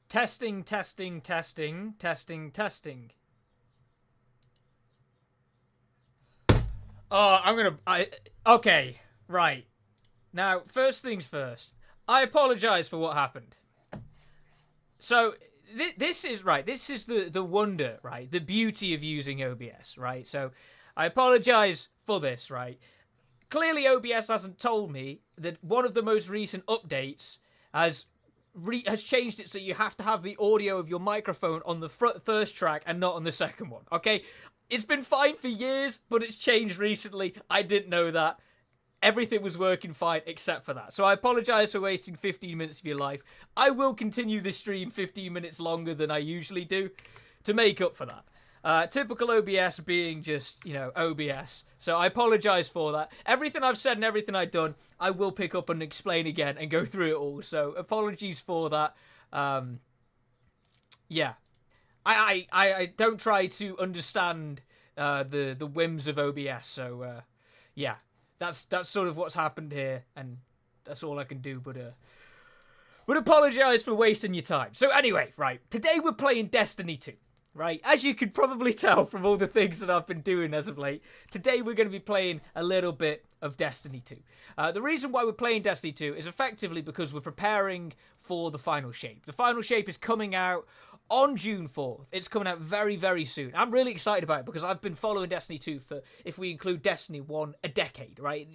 Testing, testing, testing, testing, testing. Oh, okay, right. Now, first things first. I apologize for what happened. So, this is the wonder, right? The beauty of using OBS, right? So, I apologize for this, right? Clearly, OBS hasn't told me that one of the most recent updates has changed it so you have to have the audio of your microphone on the first track and not on the second one, okay? It's been fine for years, but it's changed recently. I didn't know that. Everything was working fine except for that. So I apologize for wasting 15 minutes of your life. I will continue this stream 15 minutes longer than I usually do to make up for that. Typical OBS being just, OBS. So I apologize for that. Everything I've said and everything I've done, I will pick up and explain again and go through it all. So apologies for that. Yeah. I don't try to understand the whims of OBS. So, yeah. That's sort of what's happened here. And that's all I can do. But apologize for wasting your time. So anyway, right. Today we're playing Destiny 2. Right, as you could probably tell from all the things that I've been doing as of late, today we're going to be playing a little bit of Destiny 2. The reason why we're playing Destiny 2 is effectively because we're preparing for the Final Shape. The Final Shape is coming out on June 4th. It's coming out very, very soon. I'm really excited about it because I've been following Destiny 2 for, if we include Destiny 1, a decade, right?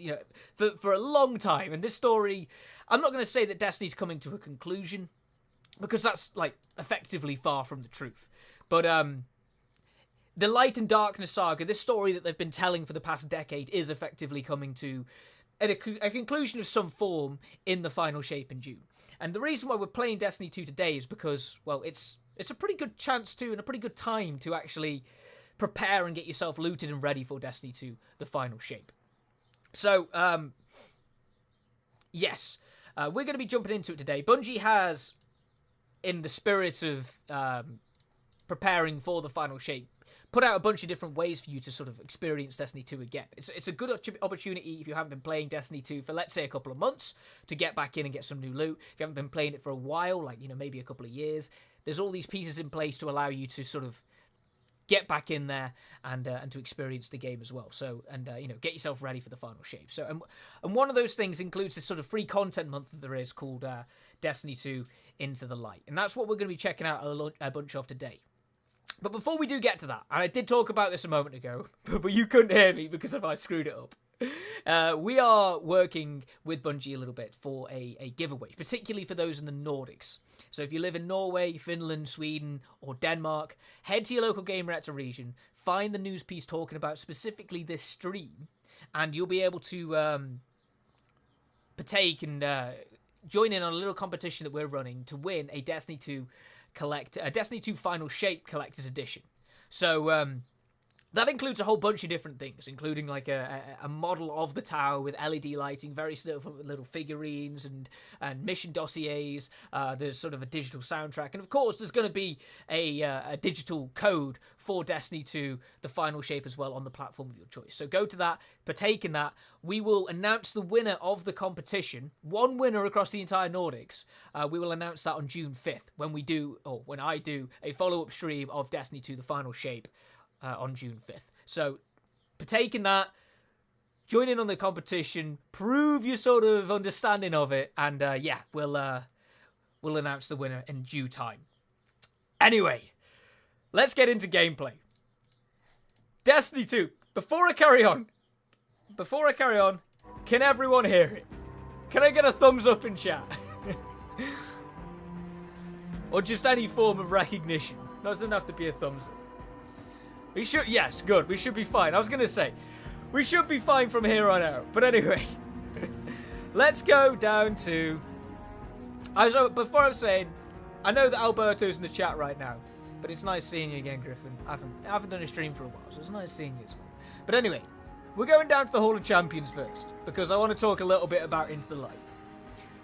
For a long time. And this story, I'm not going to say that Destiny's coming to a conclusion because that's, effectively far from the truth. But the Light and Darkness saga, this story that they've been telling for the past decade, is effectively coming to a conclusion of some form in the Final Shape in June. And the reason why we're playing Destiny 2 today is because, well, it's a pretty good chance to, and a pretty good time to actually prepare and get yourself looted and ready for Destiny 2, the Final Shape. So, yes, we're going to be jumping into it today. Bungie has, in the spirit of preparing for the Final Shape, put out a bunch of different ways for you to sort of experience Destiny 2 again. It's a good opportunity if you haven't been playing Destiny 2 for, let's say, a couple of months to get back in and get some new loot. If you haven't been playing it for a while, maybe a couple of years, there's all these pieces in place to allow you to sort of get back in there and to experience the game as well. So, and get yourself ready for the Final Shape. So, and one of those things includes this sort of free content month that there is called Destiny 2 Into the Light. And that's what we're going to be checking out a bunch of today. But before we do get to that, and I did talk about this a moment ago, but you couldn't hear me because I screwed it up. We are working with Bungie a little bit for a giveaway, particularly for those in the Nordics. So if you live in Norway, Finland, Sweden, or Denmark, head to your local Game Reactor region, find the news piece talking about specifically this stream, and you'll be able to partake and join in on a little competition that we're running to win a Destiny 2 Destiny 2 Final Shape Collector's Edition. So that includes a whole bunch of different things, including a model of the tower with LED lighting, various little figurines and mission dossiers. There's sort of a digital soundtrack, and of course there's going to be a digital code for Destiny 2 the Final Shape as well on the platform of your choice. So go to that, partake in that. We will announce the winner of the competition, one winner across the entire Nordics. We will announce that on June 5th when I do a follow-up stream of Destiny 2 the Final Shape. On June 5th. So, partake in that, join in on the competition, prove your sort of understanding of it, and we'll announce the winner in due time. Anyway, let's get into gameplay. Destiny 2. Before I carry on, can everyone hear it? Can I get a thumbs up in chat? Or just any form of recognition. It doesn't have to be a thumbs up. We should, yes, good. We should be fine. I was going to say, we should be fine from here on out. But anyway, let's go down to... Before I was saying, I know that Alberto's in the chat right now, but it's nice seeing you again, Griffin. I haven't done a stream for a while, so it's nice seeing you as well. But anyway, we're going down to the Hall of Champions first, because I want to talk a little bit about Into the Light.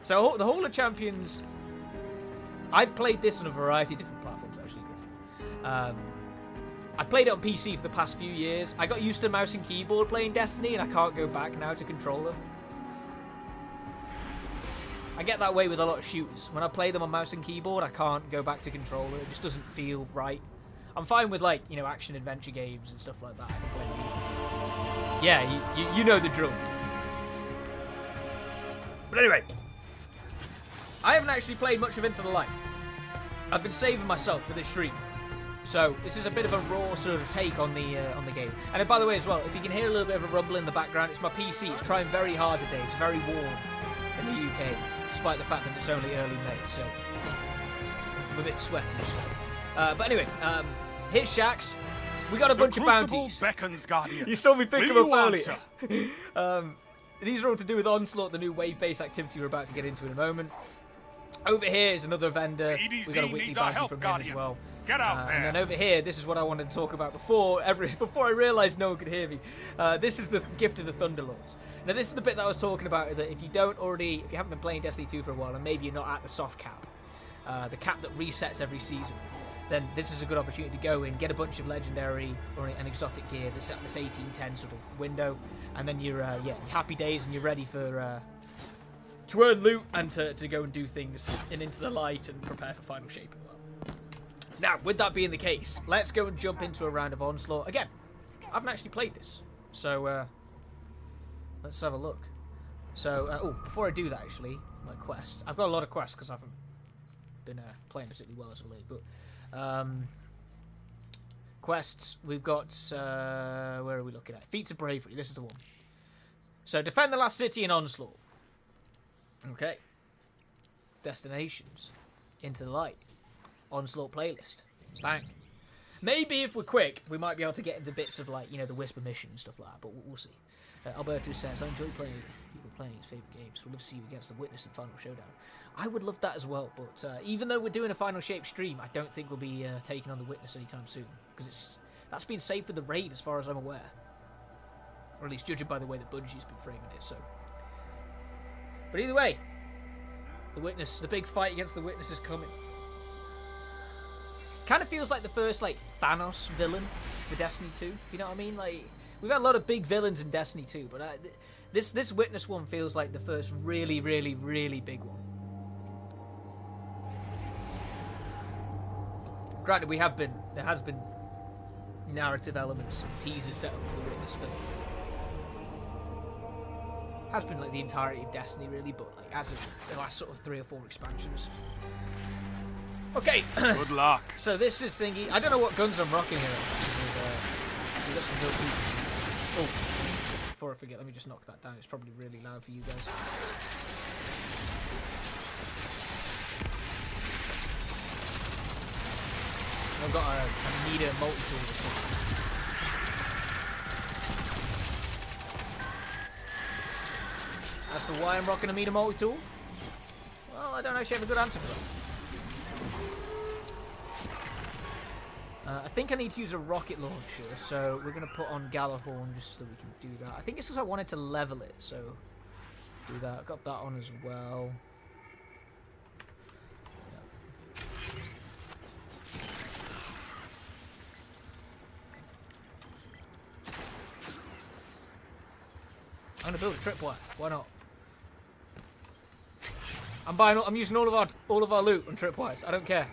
So, the Hall of Champions... I've played this on a variety of different platforms, actually, Griffin. I played it on PC for the past few years. I got used to mouse and keyboard playing Destiny, and I can't go back now to controller. I get that way with a lot of shooters. When I play them on mouse and keyboard, I can't go back to controller. It just doesn't feel right. I'm fine with, like, you know, action adventure games and stuff like that. I can play. Yeah, you know the drill. But anyway, I haven't actually played much of Into the Light. I've been saving myself for this stream. So this is a bit of a raw sort of take on the game. And by the way as well, if you can hear a little bit of a rumble in the background, it's my PC. It's trying very hard today. It's very warm in the UK, despite the fact that it's only early May. So I'm a bit sweaty. But anyway, here's Shaxx. We got a bunch of bounties. Beckons, Guardian. You saw me pick them up answer? earlier. These are all to do with Onslaught, the new wave-based activity we're about to get into in a moment. Over here is another vendor. We got a weekly bounty from him as well. Get out there. And then over here, this is what I wanted to talk about before I realised no one could hear me. This is the gift of the Thunderlords. Now, this is the bit that I was talking about. That if you haven't been playing Destiny 2 for a while, and maybe you're not at the soft cap, the cap that resets every season, then this is a good opportunity to go in, get a bunch of legendary or an exotic gear that's at this 18-10 sort of window, and then you're happy days and you're ready for to earn loot and to go and do things in Into the Light and prepare for Final Shape as well. Now, with that being the case, let's go and jump into a round of Onslaught. Again, I haven't actually played this, so let's have a look. So, before I do that, actually, my quest. I've got a lot of quests because I haven't been playing particularly well as of late, but quests, we've got, where are we looking at? Feats of Bravery, this is the one. So, defend the last city in Onslaught. Okay. Destinations. Into the Light. Onslaught playlist. Bang. Maybe if we're quick, we might be able to get into bits of, like, you know, the Whisper mission and stuff like that, but we'll see. Alberto says, I enjoy playing people playing his favourite games. We'd love to see you against the Witness in Final Showdown. I would love that as well, but even though we're doing a Final Shape stream, I don't think we'll be taking on the Witness anytime soon, because that's been saved for the raid as far as I'm aware. Or at least judging by the way that Bungie's been framing it, so. But either way, the Witness, the big fight against the Witness is coming. Kind of feels like the first, like, Thanos villain for Destiny 2, you know what I mean? Like, we've had a lot of big villains in Destiny 2, but this Witness one feels like the first really, really, really big one. Granted, there has been narrative elements and teasers set up for the Witness that has been like the entirety of Destiny, really, but like as of the last sort of 3 or 4 expansions. Okay. Good luck. So this is thingy. I don't know what guns I'm rocking here. We got some real people. Oh, before I forget, let me just knock that down. It's probably really loud for you guys. I've got a meter multi-tool or something. That's the why I'm rocking a meter multi-tool? Well, I don't actually have a good answer for that. I think I need to use a rocket launcher, so we're going to put on Gjallarhorn just so that we can do that. I think it's because I wanted to level it, so do that. I've got that on as well. I'm going to build a tripwire. Why not? I'm using all of our loot on tripwires. I don't care.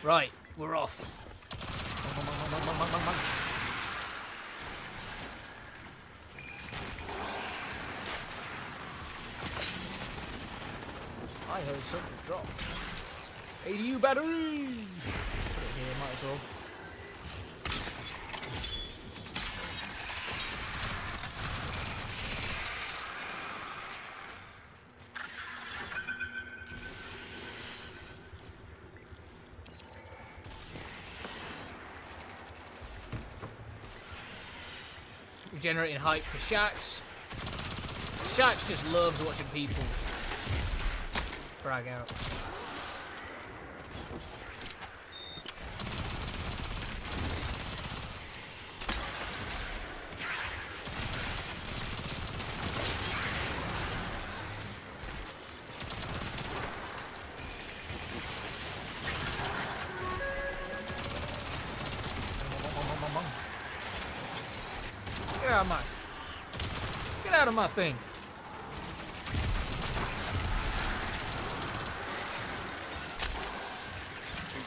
Right, we're off. I heard something drop. ADU battery! Put it here, might as well. Generating hype for Shaxx. Shaxx just loves watching people frag out. out of my... Get out of my thing.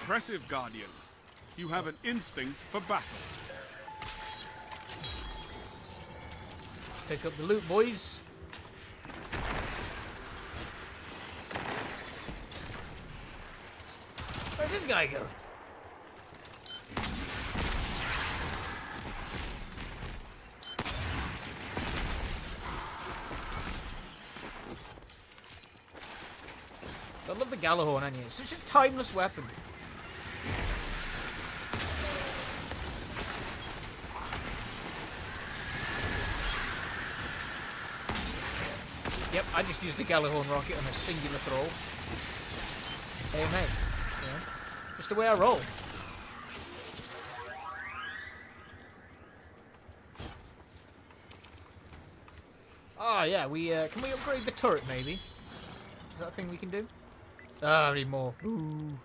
Impressive, Guardian. You have an instinct for battle. Pick up the loot, boys. Where's this guy going? I love the Gjallarhorn on you. It's such a timeless weapon. Yep, I just used the Gjallarhorn rocket on a singular throw. Hey, mate. Yeah. Just the way I roll. Ah, yeah, can we upgrade the turret, maybe? Is that a thing we can do? Ah, I need more. Ooh.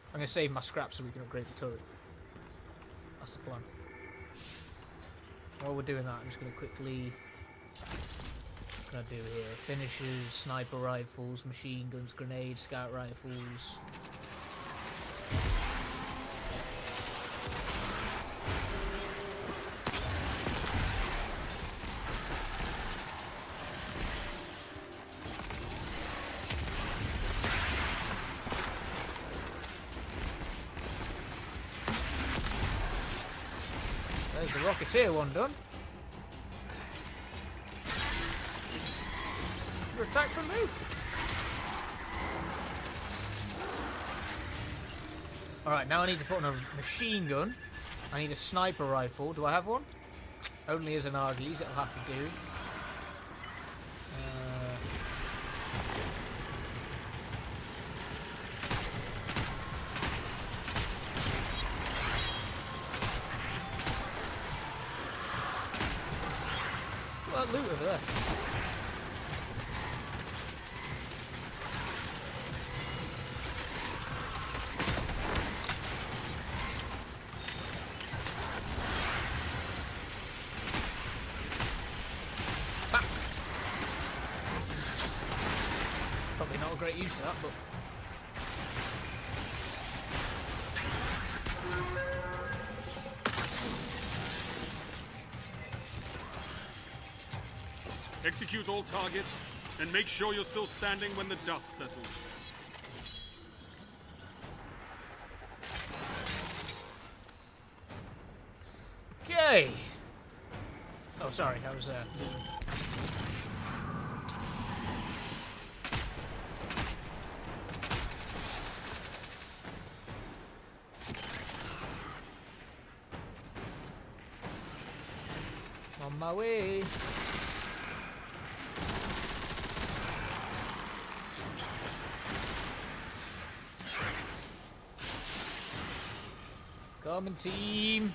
I'm going to save my scraps so we can upgrade the turret. That's the plan. While we're doing that, I'm just going to quickly... What can I do here? Finishers, sniper rifles, machine guns, grenades, scout rifles. There's the Rocketeer one done. You're attacked from me. Alright, now I need to put on a machine gun. I need a sniper rifle. Do I have one? Only as an Argy's, it'll have to do. Loot over there. Back. Probably not a great use of that, but Execute all targets, and make sure you're still standing when the dust settles. okay. Oh, sorry, I was on my way. Coming, team.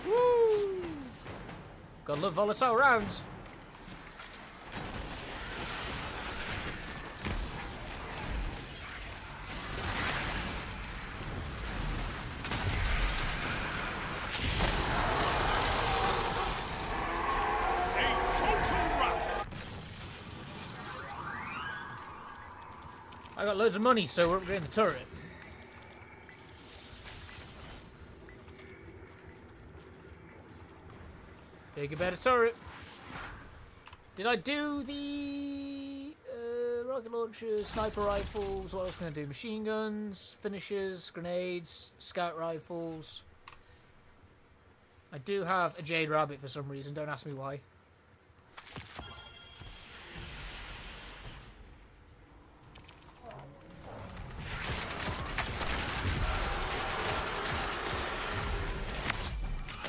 Woo! Gotta love volatile rounds. I got loads of money, so we're upgrading the turret. Bigger, better turret. Did I do the rocket launchers, sniper rifles? What else can I do? Machine guns, finishers, grenades, scout rifles. I do have a Jade Rabbit for some reason. Don't ask me why.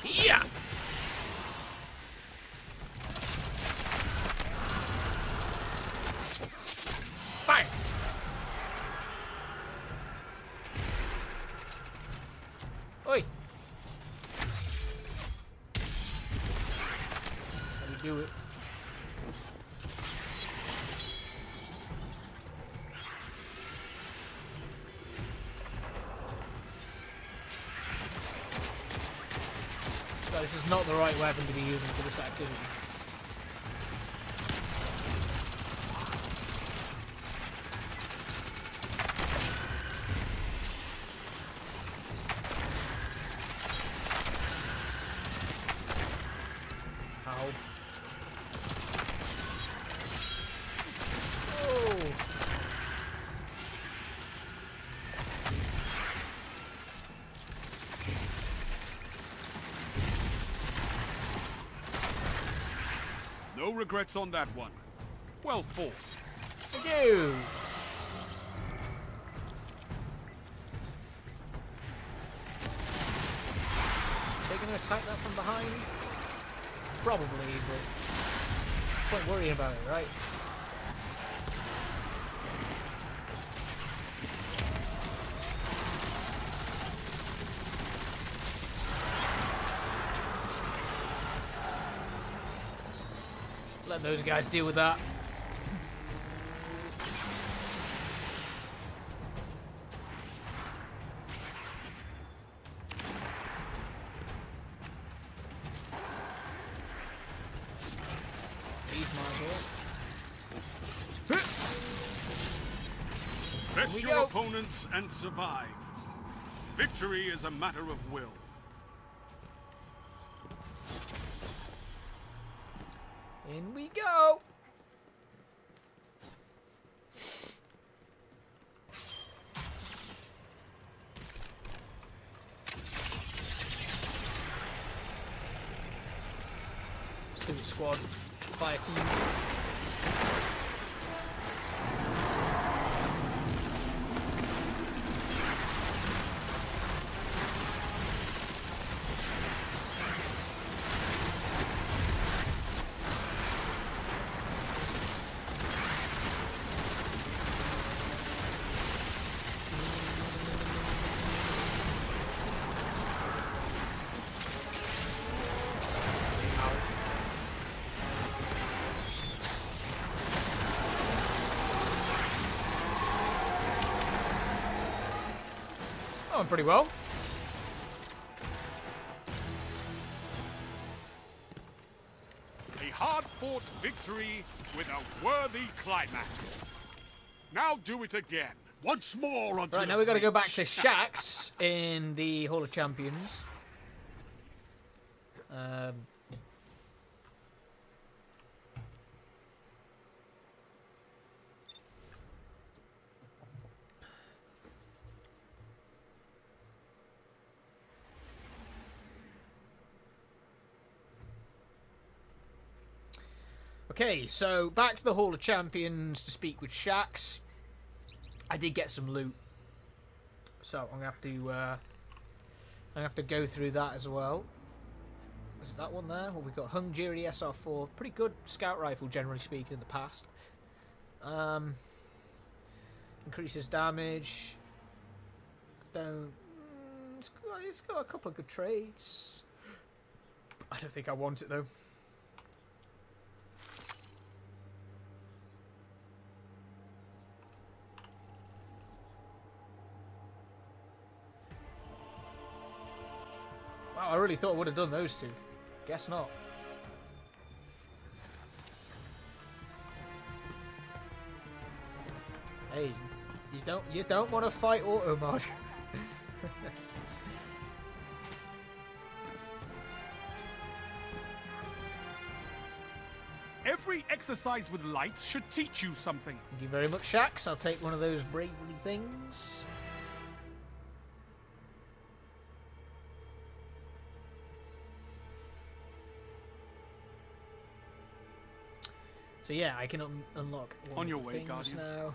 Yeah. Fire. Oi. How do you do it? this is not the right weapon to be using for this activity. Ow. Oh. No regrets on that one. Well fought. Thank you. Are they going to attack that from behind? Probably, but don't worry about it, right? Let those guys deal with that. These might as well. Best we your go. opponents and survive. Victory is a matter of will. In we go. Student squad, fire team. Going pretty well. A hard-fought victory with a worthy climax. Now do it again. Once more onto Right, the now we've got to go back bridge. to Shaxx in the Hall of Champions. Okay, so back to the Hall of Champions to speak with Shaxx. I did get some loot, so I'm gonna have to go through that as well. Was it that one there? Well, we've got Hungary SR4, pretty good scout rifle generally speaking in the past. Increases damage. Don't. It's got a couple of good traits. I don't think I want it though. Wow, I really thought I would have done those two. Guess not. Hey, you don't want to fight auto mod. Every exercise with light should teach you something. Thank you very much, Shaxx. I'll take one of those bravery things. So yeah, I can unlock one On your of the way, things Guardian. now.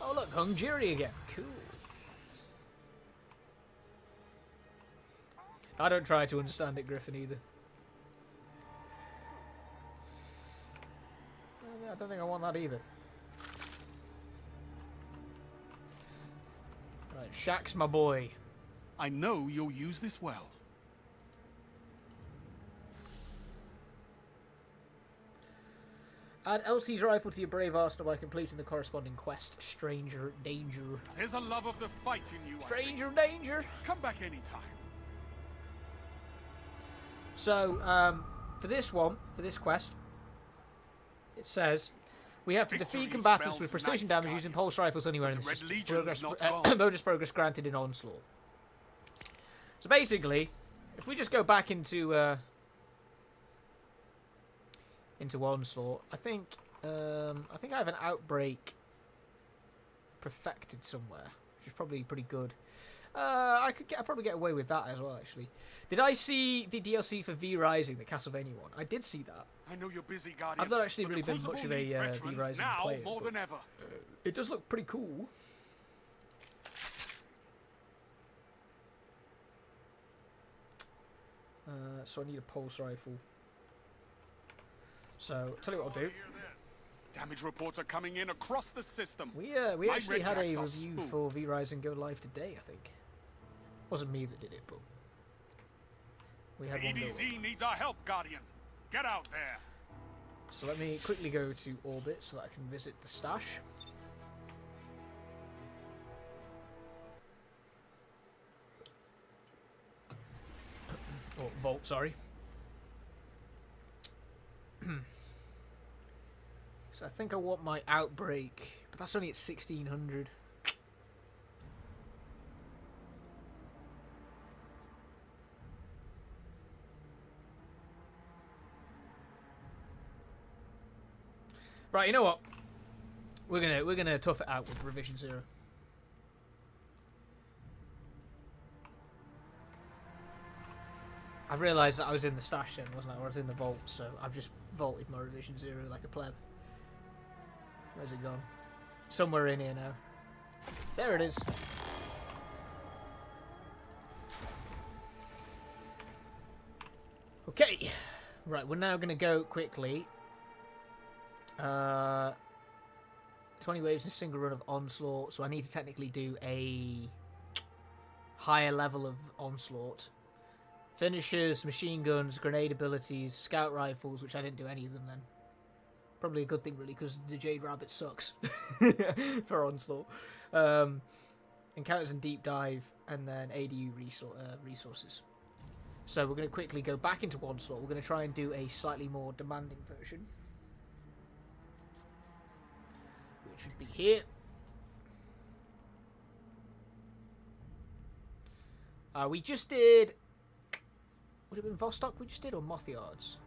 Oh look, Hungary again. Cool. I don't try to understand it, Griffin, either. I don't think I want that either. Right, Shaxx, my boy. I know you'll use this well. Add Elsie's rifle to your brave arsenal by completing the corresponding quest. Stranger Danger. There's a love of the fight in you. Stranger Danger. Come back anytime. So, for this one, for this quest, it says we have to defeat combatants with precision damage using pulse rifles anywhere in the system. Bonus progress granted in Onslaught. So basically, if we just go back into Onslaught, I think I have an outbreak perfected somewhere, which is probably pretty good. I'd probably get away with that as well, actually. Did I see the DLC for V Rising, the Castlevania one? I did see that. I know you're busy, Guardian. I've not actually really been much of a V Rising player. More than ever. It does look pretty cool. So I need a pulse rifle. So, tell you what I'll do. Damage reports are coming in across the system. We actually had a review for V Rising go live today, I think. Wasn't me that did it, but we had one go live. EDZ needs our help, Guardian. Get out there. So let me quickly go to Orbit so that I can visit the stash. Oh, Vault, sorry. So I think I want my Outbreak, but that's only at 1600. Right, you know what? We're gonna tough it out with Revision 0. I've realised that I was in the stash then, wasn't I? Or I was in the vault, so I've just vaulted my Revision 0 like a pleb. Where's it gone? Somewhere in here now. There it is. Okay. Right, we're now going to go quickly. 20 waves in a single run of Onslaught, so I need to technically do a higher level of Onslaught. Finishers, machine guns, grenade abilities, scout rifles, which I didn't do any of them then. Probably a good thing, really, because the Jade Rabbit sucks for Onslaught. Encounters and Deep Dive, and then ADU resources. So we're going to quickly go back into Onslaught. We're going to try and do a slightly more demanding version, which would be here. We just did... Would it have been Vostok we just did, or Moth Yards?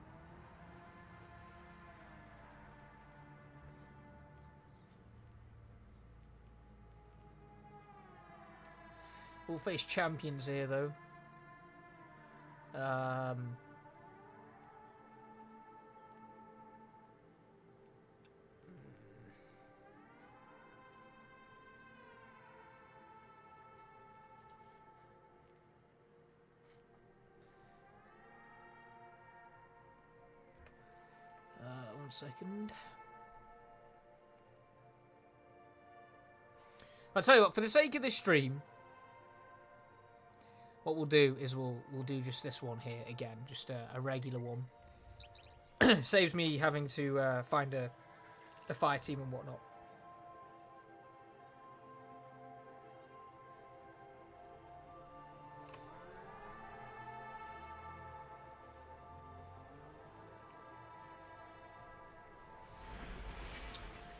We'll face champions here, though. One second. I'll tell you what, for the sake of this stream, what we'll do is we'll do just this one here again, just a regular one. Saves me having to find a fire team and whatnot.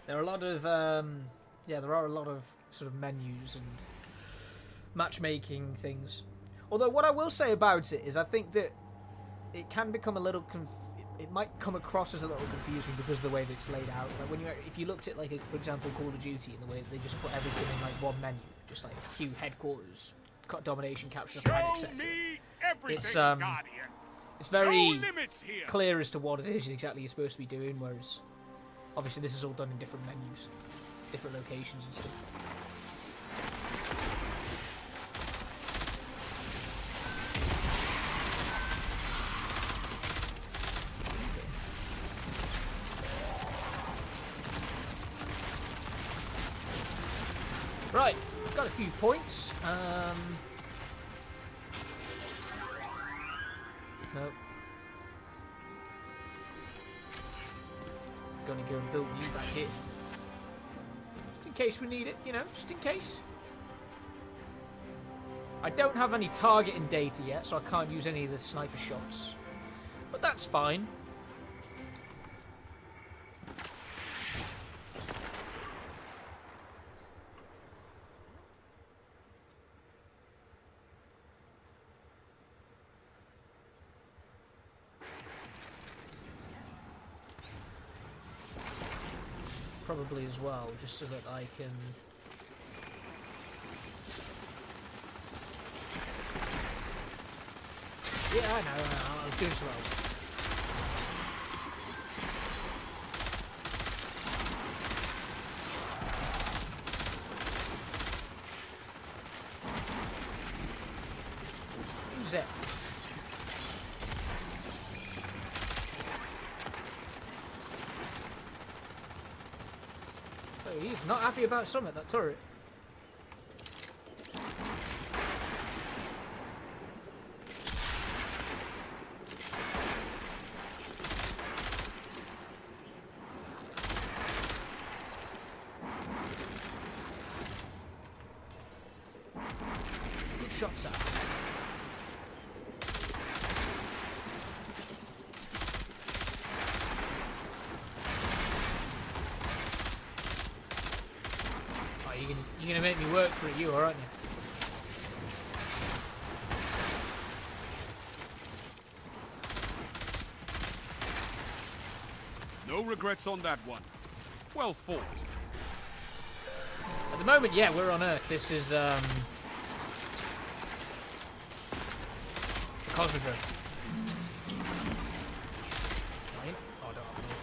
There are a lot of there are a lot of sort of menus and matchmaking things. Although what I will say about it is I think that it can become a little it might come across as a little confusing because of the way that it's laid out. Like when if you looked at like for example Call of Duty and the way that they just put everything in like one menu, just like Q headquarters, domination, capture, flag, etc. It's very clear as to what it is exactly you're supposed to be doing, whereas obviously this is all done in different menus, different locations and stuff. Right, got a few points. Nope. Gonna go and build you back here. Just in case we need it, you know, just in case. I don't have any targeting data yet, so I can't use any of the sniper shots. But that's fine. Probably as well, just so that I can... Yeah, I know, I was doing some else. Who's that? Oh, he's not happy about Summit, that turret. Good shots out. You're gonna make me work for it, you are, aren't you? No regrets on that one. Well fought. At the moment, yeah, we're on Earth. This is Cosmodrome. Right? Oh, I don't have to.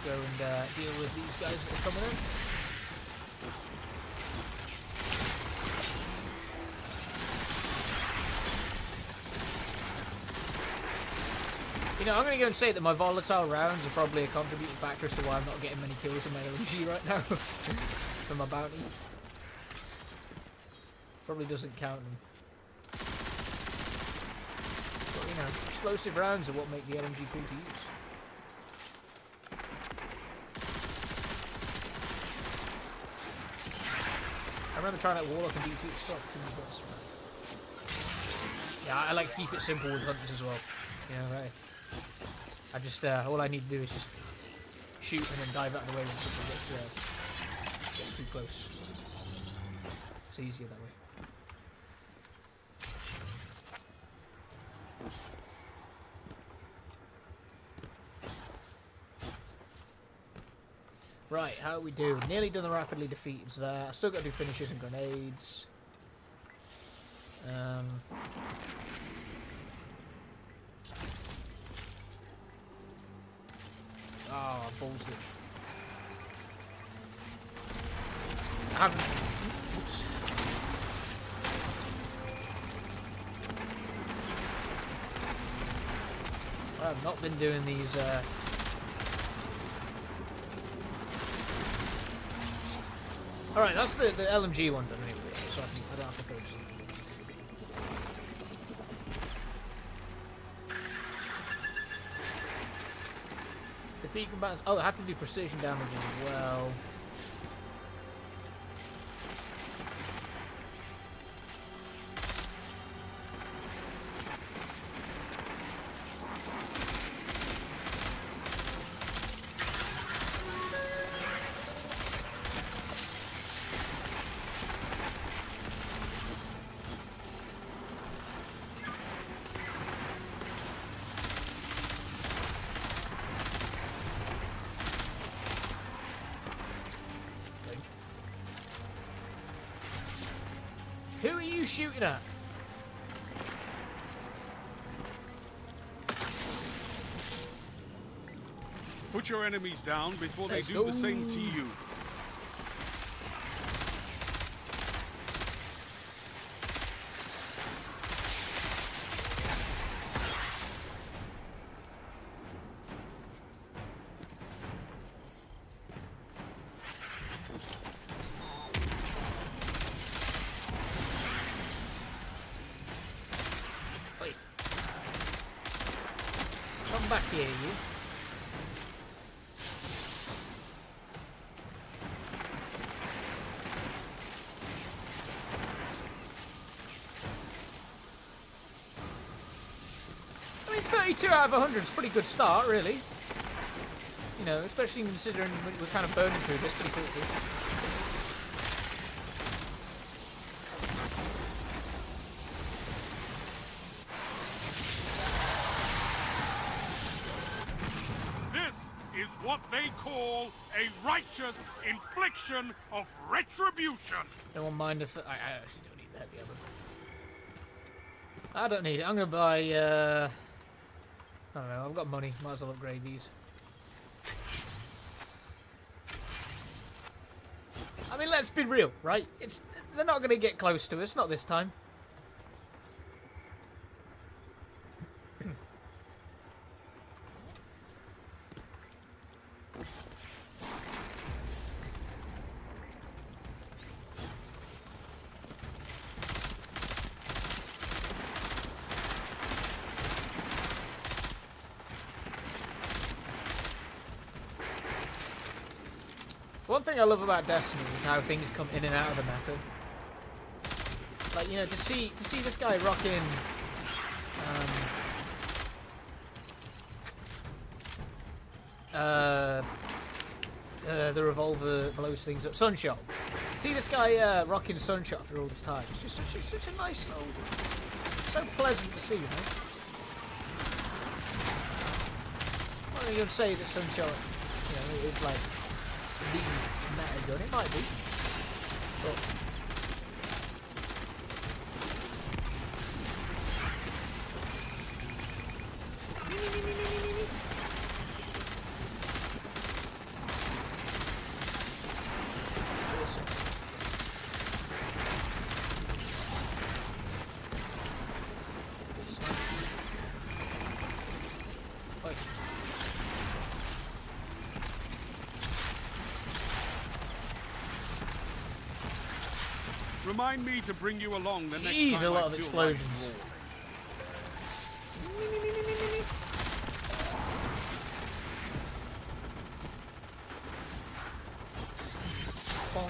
Go and deal with these guys that are coming in. You know, I'm going to go and say that my volatile rounds are probably a contributing factor as to why I'm not getting many kills in my LMG right now for my bounty. Probably doesn't count them. But, you know, explosive rounds are what make the LMG cool to use. I remember trying that Warlock and D2 stuff. Yeah, I like to keep it simple with hunters as well. You know, right? I just, all I need to do is just shoot and then dive out of the way when something gets too close. It's easier that way. Right, how are we doing? Nearly done the rapidly defeateds there. I still got to do finishers and grenades. Oh, balls it. I haven't. Oops. I have not been doing these. Alright, that's the LMG one done anyway, so I don't have to focus on it. Defeat combatants. Oh, I have to do precision damage as well. Who are you shooting at? Put your enemies down before Let's they do go. the same to you. Wait. back here, you. I mean, 32 out of 100 is a pretty good start, really. You know, especially considering we're kind of burning through this pretty quickly. This is what they call a righteous infliction of retribution. No one mind if I actually don't need the heavy armor. I don't need it. I'm gonna buy. I don't know. I've got money. Might as well upgrade these. I mean, let's be real, right? They're not gonna get close to us. Not this time. One thing I love about Destiny is how things come in and out of the meta. Like, you know, to see this guy rocking the revolver blows things up. Sunshot. See this guy rocking Sunshot after all this time. It's just such a nice little, so pleasant to see, you know. I'm not going to say that Sunshot, you know, is like the meta gun. It might be, but Remind me to bring you along the next jeez, time a lot I of feel explosions. like war.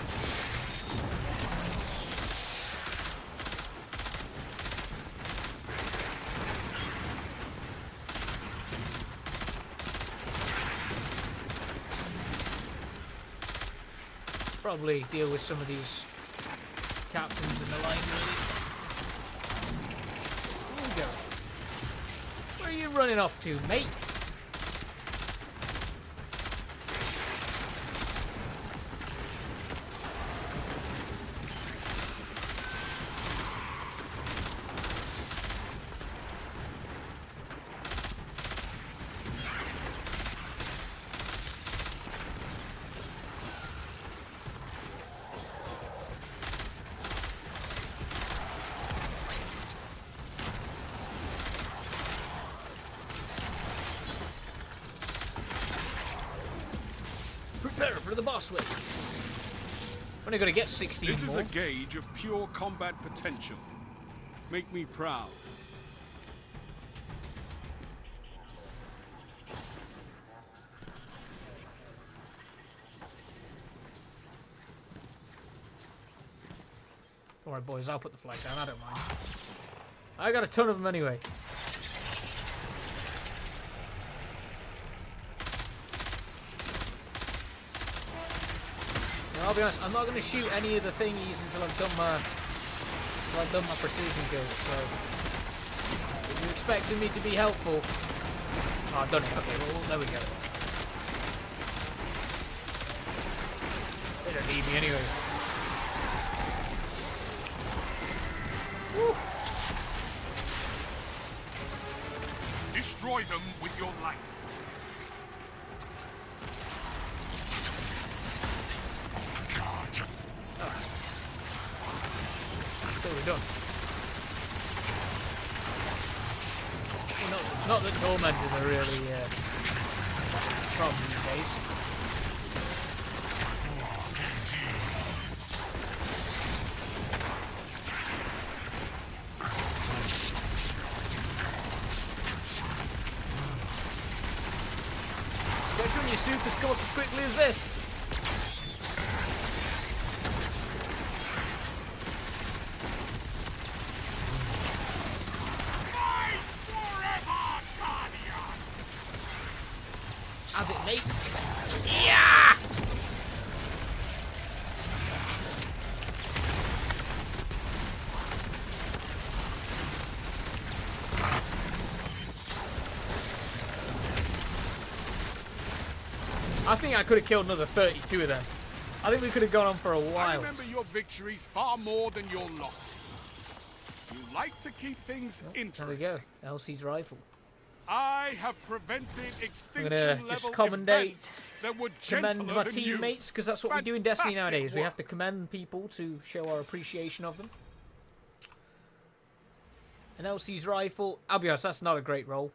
Probably deal with some of these captains in the line, really. Here we go. Where are you running off to, mate? Prepare for the boss wave. We're only going to get 16 This more. is a gauge of pure combat potential. Make me proud. Don't worry, boys. I'll put the flag down. I don't mind. I got a ton of them anyway. Now, I'll be honest. I'm not going to shoot any of the thingies until I've done my precision kill. So, if you're expecting me to be helpful, oh, I've done it. Okay, well, there we go. They don't need me anyway. Woo. Destroy them with your light. Still we're done. Well, not that tormentors are really a problem these days. Especially when your supers come up as quickly as this. Fight forever, Guardian! Have it, mate. Yeah! I think I could have killed another 32 of them. I think we could have gone on for a I while. remember your victories far more than your losses. You like to keep things There interesting. we go. Elsie's rifle. I have prevented I'm extinction gonna level just commendate, events that were commend gentler my than teammates, because that's what we do in Fantastic Destiny nowadays. We work. have to commend people to show our appreciation of them. An Elsie's rifle. I'll be honest, that's not a great roll.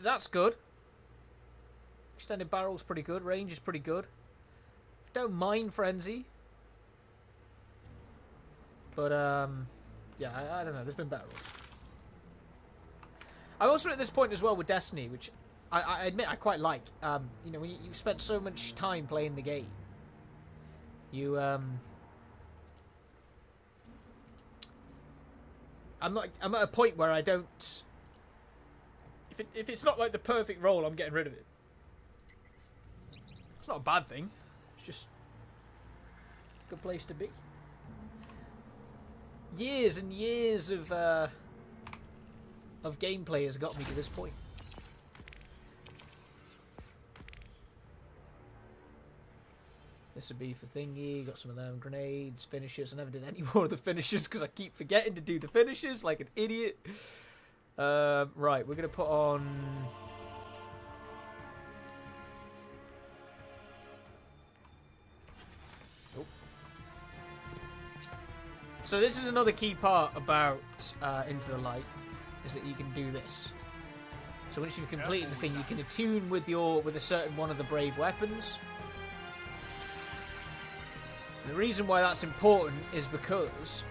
That's good. Extended barrel's pretty good. Range is pretty good. Don't mind Frenzy. But, yeah, I don't know. There's been better rolls. I'm also at this point as well with Destiny, which I admit I quite like. You know, when you've spent so much time playing the game, you, I'm at a point where I don't... If it's not like the perfect role, I'm getting rid of it. It's not a bad thing. It's just a good place to be. Years and years of gameplay has got me to this point. This would be for thingy. Got some of them grenades, finishers. I never did any more of the finishers because I keep forgetting to do the finishers like an idiot. Right, we're gonna put on. Oh. So this is another key part about Into the Light, is that you can do this. So once you've completed the thing, you can attune with a certain one of the brave weapons. And the reason why that's important is because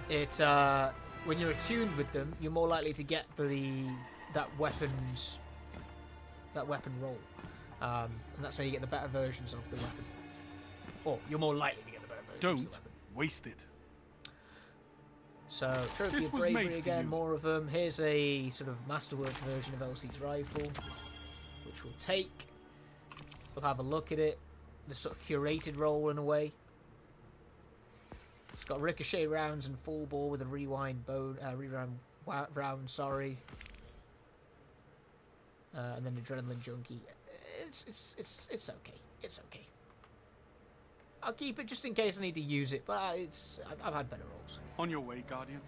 it when you're attuned with them, you're more likely to get that weapon roll, and that's how you get the better versions of the weapon. Or you're more likely to get the better versions of the weapon. Don't waste it. So, Trophy This of was made Bravery for again, you. more of them. Here's a sort of masterwork version of Elsie's rifle, which we'll take. We'll have a look at it. The sort of curated roll in a way. It's got ricochet rounds and full bore with a rewind round, sorry. And then adrenaline junkie. It's okay. It's okay. I'll keep it just in case I need to use it, but I've had better rolls. On your way, Guardian.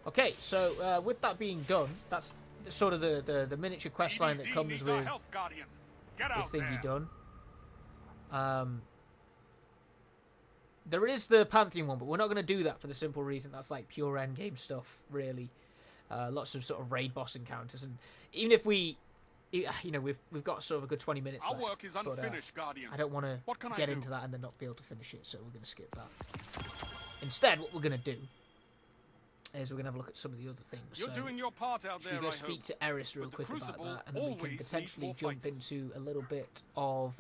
Okay, so with that being done, that's sort of the miniature quest line that EDZ comes needs our with help, Guardian. Get the out thingy there. done. There is the Pantheon one, but we're not going to do that for the simple reason that's like pure endgame stuff, really. Lots of sort of raid boss encounters, and even if we've got sort of a good 20 minutes Our left. work is unfinished, Guardian. I don't want to What can I get do? into that and then not be able to finish it, so we're going to skip that. Instead, what we're going to do is we're going to have a look at some of the other things. You're So, doing your part out should there, we go I speak hope. to Eris real But the quick about Crucible that, and then we always can needs potentially more jump fighters. into a little bit of...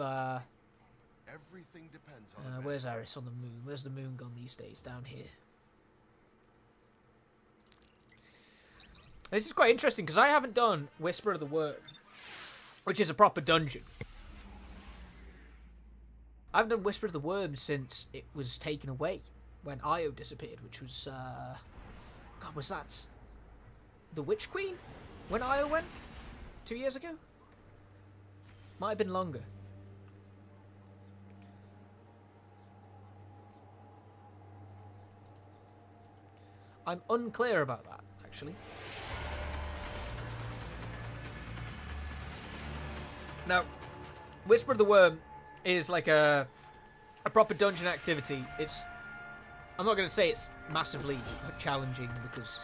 Everything depends on where's Eris on the moon? Where's the moon gone these days? Down here. This is quite interesting because I haven't done Whisper of the Worm, which is a proper dungeon. I haven't done Whisper of the Worm since it was taken away when Io disappeared, which was God, was that the Witch Queen when Io went 2 years ago? Might have been longer. I'm unclear about that, actually. Now, Whisper of the Worm is like a proper dungeon activity. I'm not going to say it's massively challenging because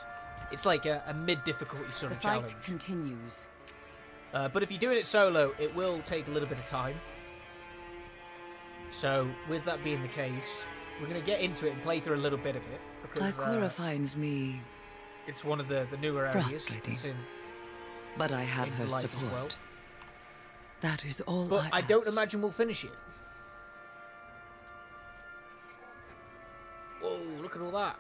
it's like a mid-difficulty sort The of fight challenge. continues. But if you're doing it solo, it will take a little bit of time. So, with that being the case, we're going to get into it and play through a little bit of it. Because, Ikora finds me It's one of the newer areas. Frustrating. It's in, But I have into her life as support. well. That is all But I I don't ask. imagine we'll finish it. Whoa, look at all that.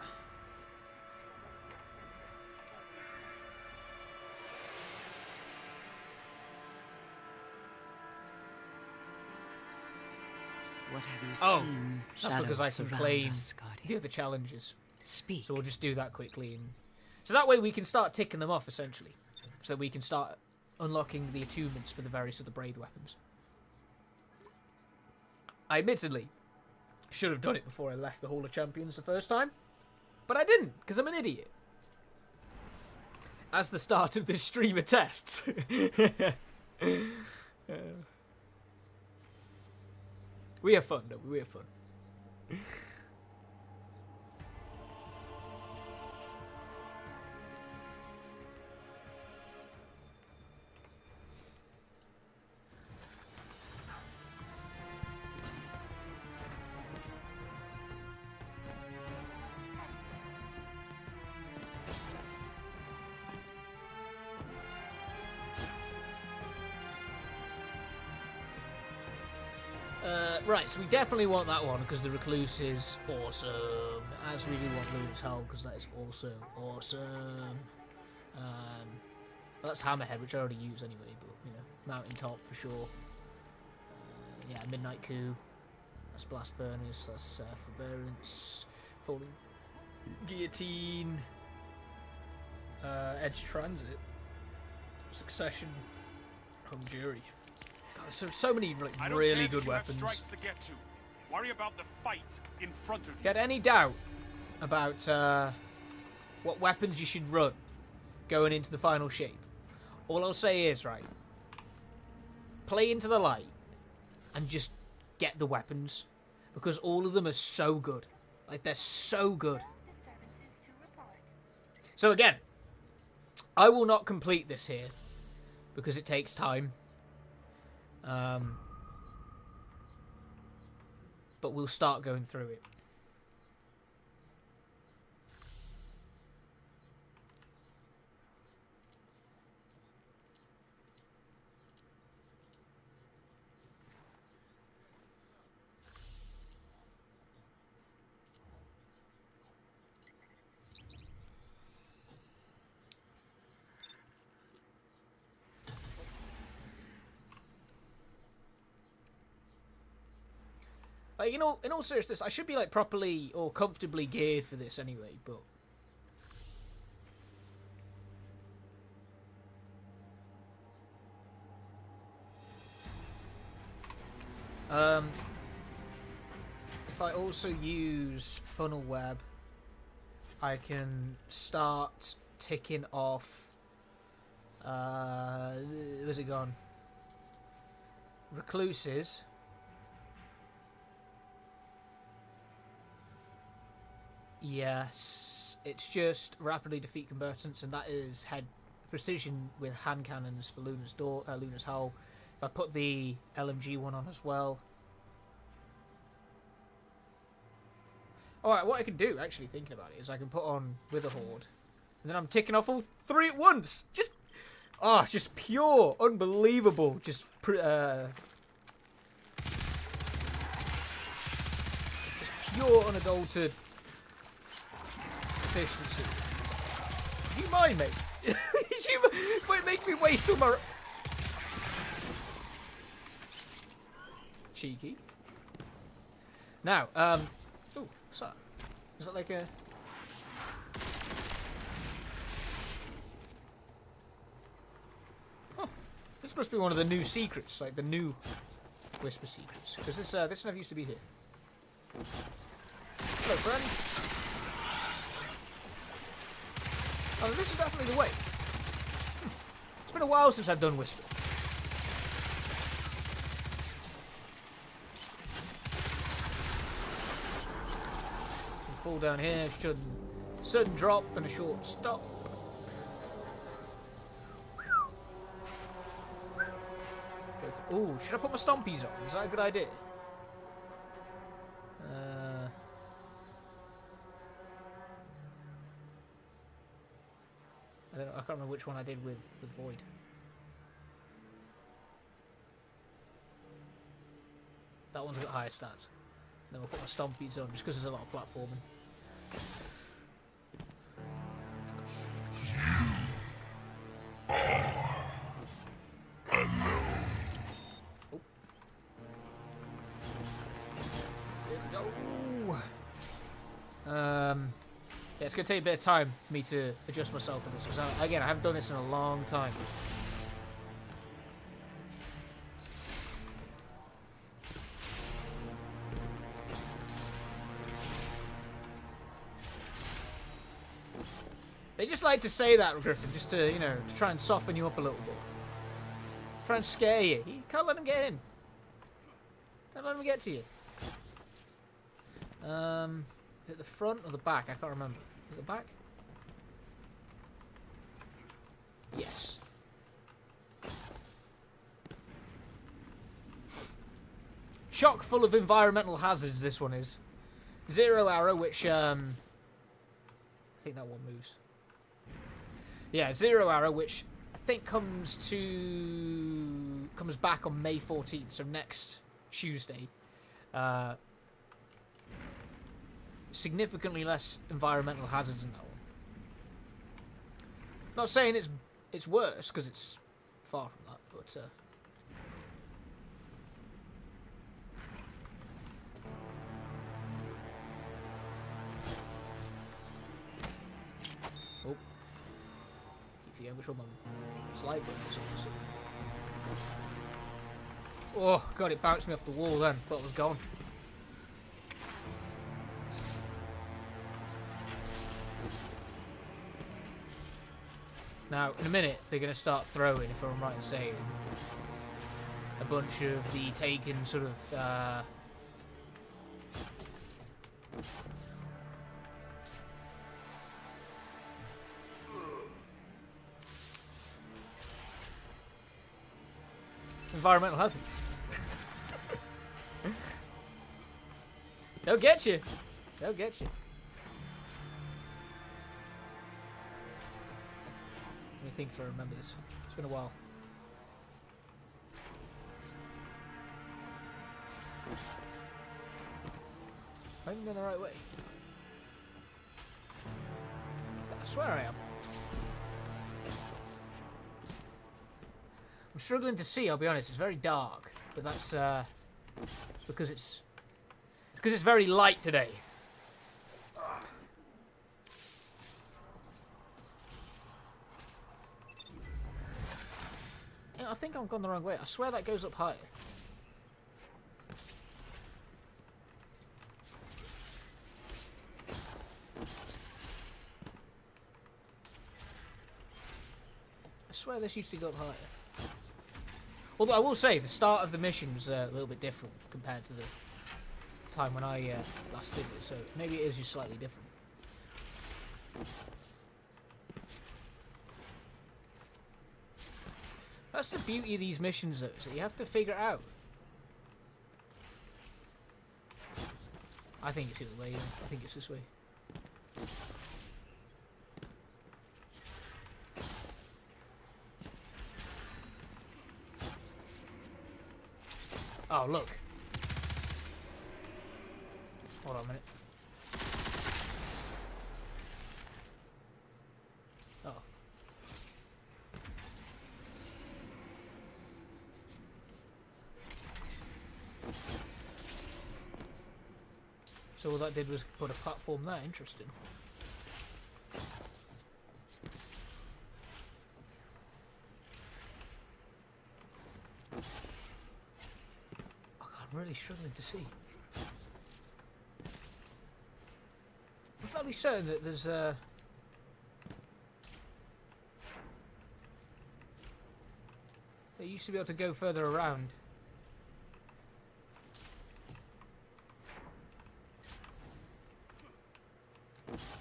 What have you Oh, seen? that's because I can Shadows claim surround us, Guardian. the other challenges. Speak. So we'll just do that quickly. So that way we can start ticking them off, essentially. So that we can start unlocking the attunements for the various other Braid weapons. I admittedly should have done it before I left the Hall of Champions the first time. But I didn't, because I'm an idiot. As the start of this stream attests. We have fun, though. We have fun. Right, so we definitely want that one because the Recluse is awesome. As we do want Luna's Howl because that is also awesome. Well, that's Hammerhead, which I already use anyway, but you know, Mountaintop for sure. Yeah, Midnight Coup. That's Blast Furnace. That's Forbearance. Falling Guillotine. Edge Transit. Succession. Hung Jury. God, so many like, I don't really care good that you have weapons. strikes to get to. Worry about the fight in front of you. Get any doubt about what weapons you should run going into the final shape? All I'll say is, right, play into the light and just get the weapons because all of them are so good. Like, they're so good. So again, I will not complete this here because it takes time. But we'll start going through it. Like, in all seriousness, I should be like properly or comfortably geared for this anyway, but if I also use Funnel Web, I can start ticking off. Where's it gone? Recluses. Yes, it's just rapidly defeat combatants, and that is head precision with hand cannons for Luna's Howl. If I put the LMG one on as well. Alright, what I can do, actually thinking about it, is I can put on Witherhoard, and then I'm ticking off all three at once. Just pure, unbelievable, just pure, unadulterated efficiency. Do you mind, mate? You might make me waste all my... Cheeky. Now, ooh, what's that? Is that like a... Oh, this must be one of the new secrets, like the new Whisper secrets. Because this never used to be here. Hello, friend. Oh, this is definitely the way. It's been a while since I've done Whisper. You fall down here, sudden drop and a short stop. Ooh, should I put my stompies on? Is that a good idea? which one I did with Void. That one's got higher stats. Then we'll put my Stompies on just because there's a lot of platforming. Oh. Let's go. Yeah, it's going to take a bit of time for me to adjust myself to this because, again, I haven't done this in a long time. They just like to say that, Griffin, just to, you know, to try and soften you up a little bit. Try and scare you. You can't let them get in. Don't let them get to you. Is it the front or the back? I can't remember. Is it the back? Yes. Chock full of environmental hazards, this one is. Zero arrow, which, I think that one moves. Yeah, Zero Arrow, which I think comes back on May 14th, so next Tuesday. Significantly less environmental hazards in that one. Not saying it's worse, because it's far from that, but oh. Keep forgetting which one my slide button is on. Oh god, it bounced me off the wall then. Thought it was gone. Now, in a minute, they're going to start throwing, if I'm right in saying, a bunch of the taken sort of, environmental hazards. They'll get you. They'll get you. Let me think if I remember this. It's been a while. Am I even going the right way? I swear I am. I'm struggling to see, I'll be honest. It's very dark. But that's it's because it's very light today. I think I've gone the wrong way. I swear that goes up higher. I swear this used to go up higher. Although I will say, the start of the mission was a little bit different compared to the time when I last did it, so maybe it is just slightly different. That's the beauty of these missions, though, so you have to figure it out. I think it's the other way, yeah. I think it's this way. Oh, look. Hold on a minute. Oh. So all that did was put a platform there. Interesting. I'm really struggling to see. I'm fairly certain that there's they used to be able to go further around.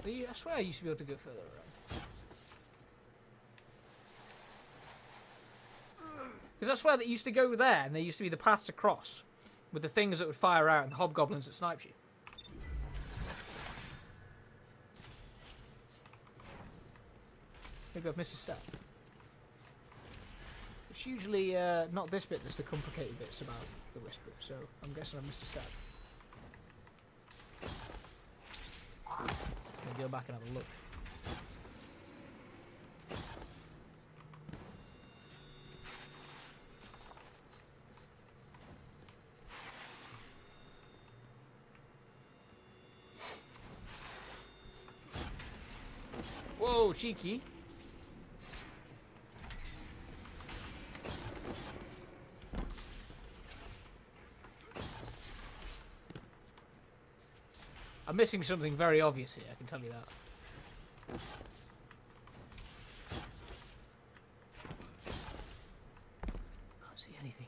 I swear I used to be able to go further around. Because I swear that used to go there, and there used to be the paths across, with the things that would fire out and the hobgoblins that sniped you. Maybe I've missed a step. It's usually not this bit that's the complicated bits about the whisper, so I'm guessing I missed a step. Let me go back and have a look. Whoa, cheeky. I'm missing something very obvious here, I can tell you that. Can't see anything.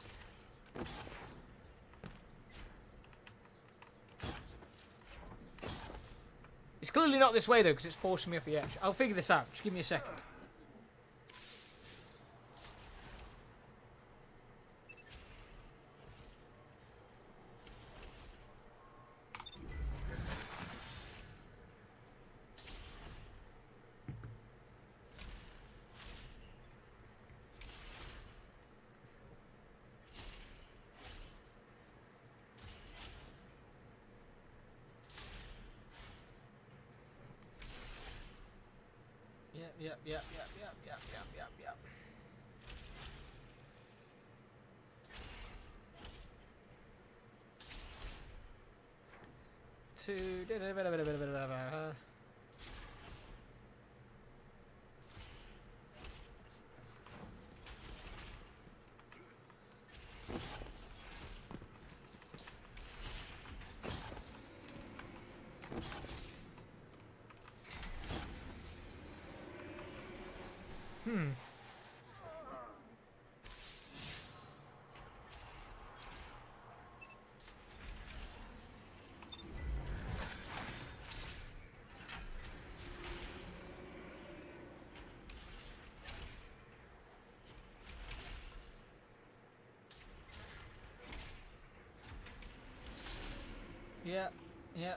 It's clearly not this way though, because it's forcing me off the edge. I'll figure this out. Just give me a second.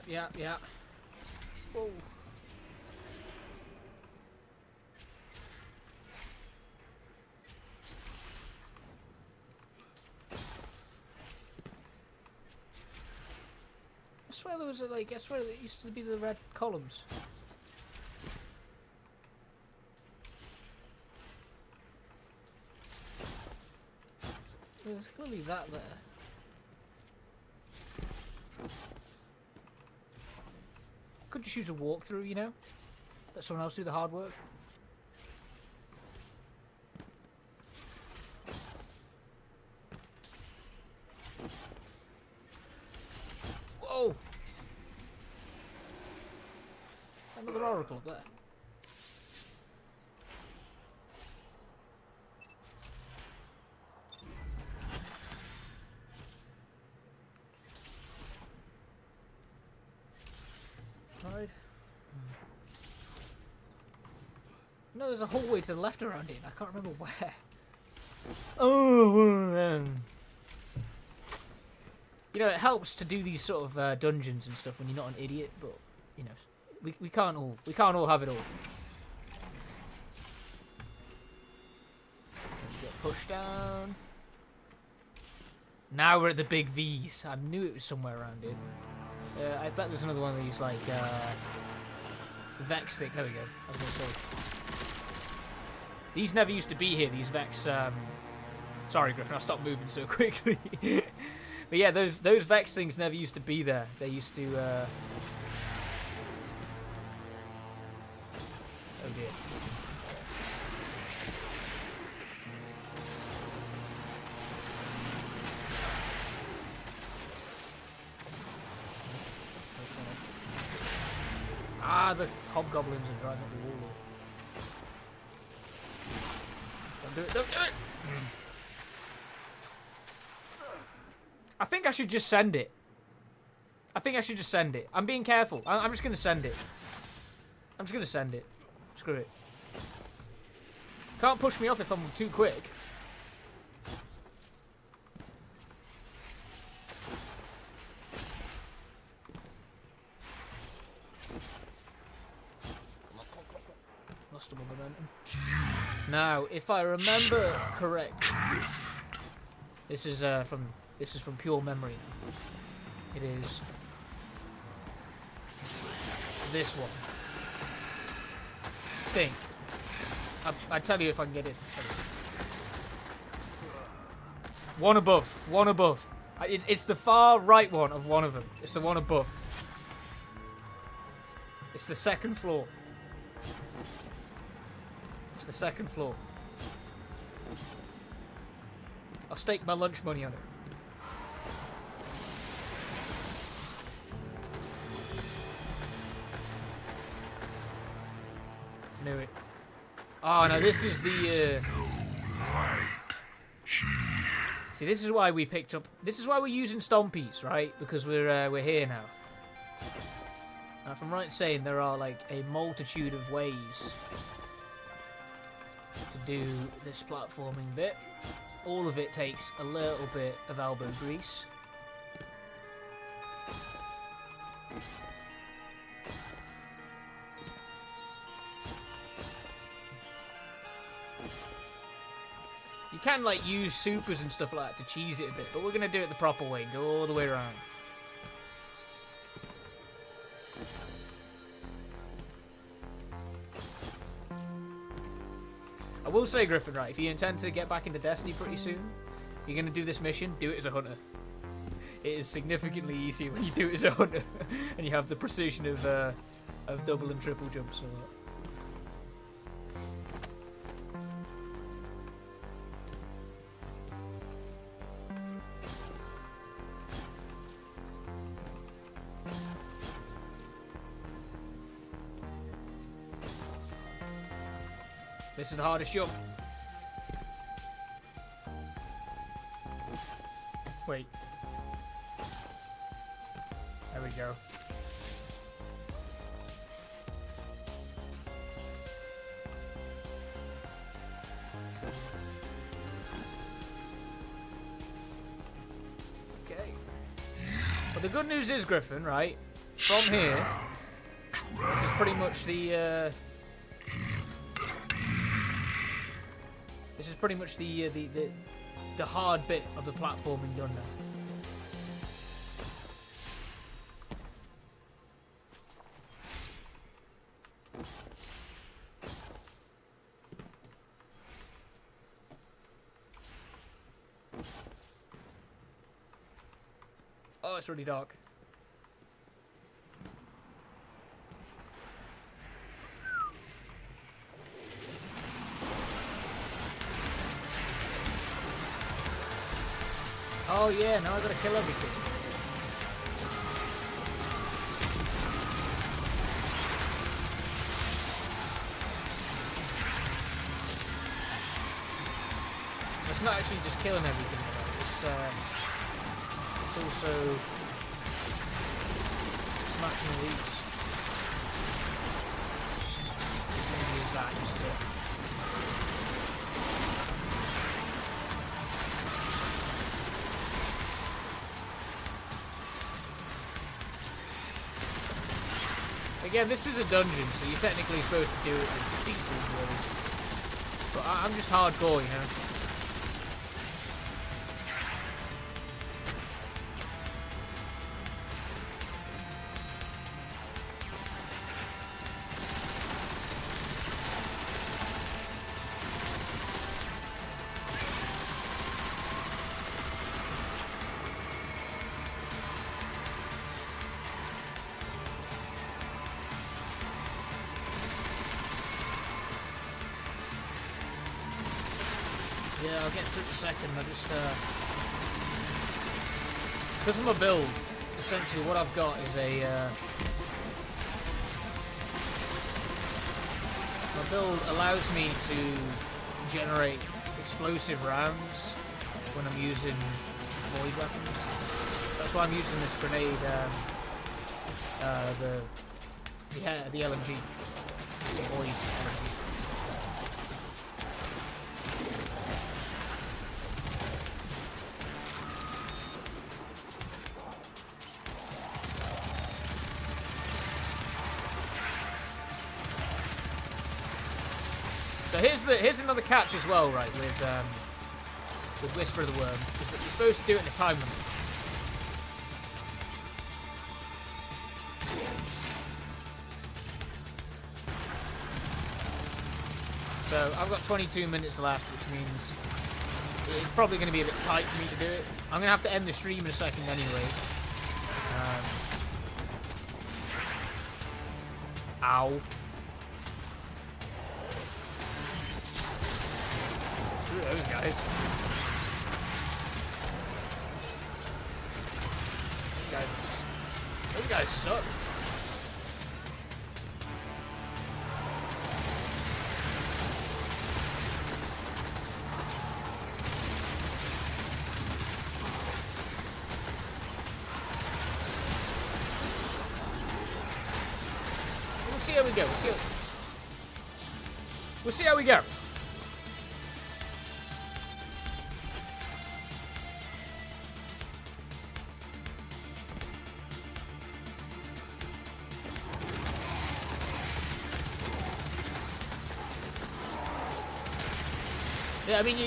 Yep. Yeah. Whoa. I swear there was I swear there used to be the red columns. There's clearly that there. Could just use a walkthrough, you know? Let someone else do the hard work. Whoa! Another oracle up there. No, there's a hallway to the left around it. I can't remember where. Oh, you know, it helps to do these sort of dungeons and stuff when you're not an idiot, but you know, we can't all have it all. Let's get pushed down. Now we're at the big V's. I knew it was somewhere around here. I bet there's another one of these like Vex thing. There we go. I was gonna say. These never used to be here, these Vex, sorry Griffin, I'll stop moving so quickly. But yeah, those Vex things never used to be there. They used to, oh dear. Ah, the hobgoblins are driving up the wall. Don't do it. I think I should just send it. I'm being careful. I'm just going to send it. Screw it. Can't push me off if I'm too quick. Lost a momentum. Now, if I remember correct, this is from pure memory. It is this one. Thing. I tell you if I can get it. One above. One above. It's the far right one of one of them. It's the one above. It's the second floor. It's the second floor. I'll stake my lunch money on it. Knew it. Oh no, this is the See, this is why we picked up. This is why we're using Stompies, right? Because we're here now. Now, if I'm right in saying there are like a multitude of ways to do this platforming bit. All of it takes a little bit of elbow grease. You can like use supers and stuff like that to cheese it a bit, but we're gonna do it the proper way and go all the way around. I will say, Griffin, right, if you intend to get back into Destiny pretty soon, if you're gonna do this mission, do it as a hunter. It is significantly easier when you do it as a hunter, and you have the precision of double and triple jumps. This is the hardest jump. Wait. There we go. Okay. But the good news is, Griffin, right? From here, this is pretty much the this is pretty much the hard bit of the platforming done now. Oh, it's really dark. Oh yeah, now I gotta kill everything. It's not actually just killing everything, though. It's also smashing these. Use that just to. Again, this is a dungeon, so you're technically supposed to do it with people, really. But I'm just hardcore, you know. Yeah, I'll get through it in a second. I just, because of my build, essentially what I've got is a, my build allows me to generate explosive rounds when I'm using void weapons. That's why I'm using this grenade, the LMG. It's a void LMG. here's another catch as well, right? With Whisper of the Worm, is that you're supposed to do it in a time limit. So I've got 22 minutes left, which means it's probably going to be a bit tight for me to do it. I'm going to have to end the stream in a second anyway. Ow. Screw those guys. Those guys suck. We'll see how we go. We'll see how we go. Yeah, I mean, the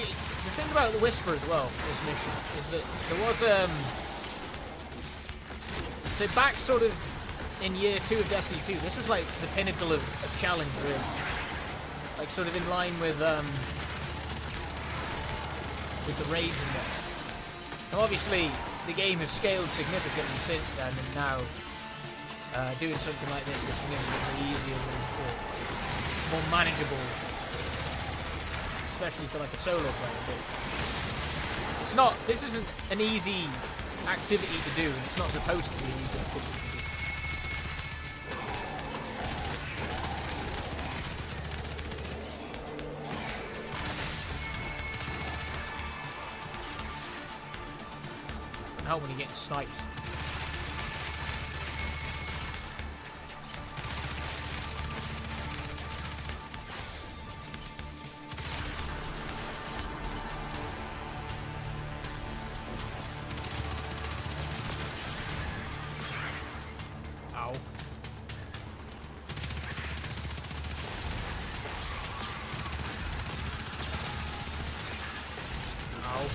thing about the Whisper as well, this mission, is that there was so back sort of in year 2 of Destiny 2, this was like the pinnacle of challenge, really. Like sort of in line with the raids and that. Now obviously the game has scaled significantly since then, and now doing something like this is significantly easier and more manageable, especially for like a solo player. But it's not. This isn't an easy activity to do, and it's not supposed to be an easy activity to do. And how when you get sniped. Ow. Ow.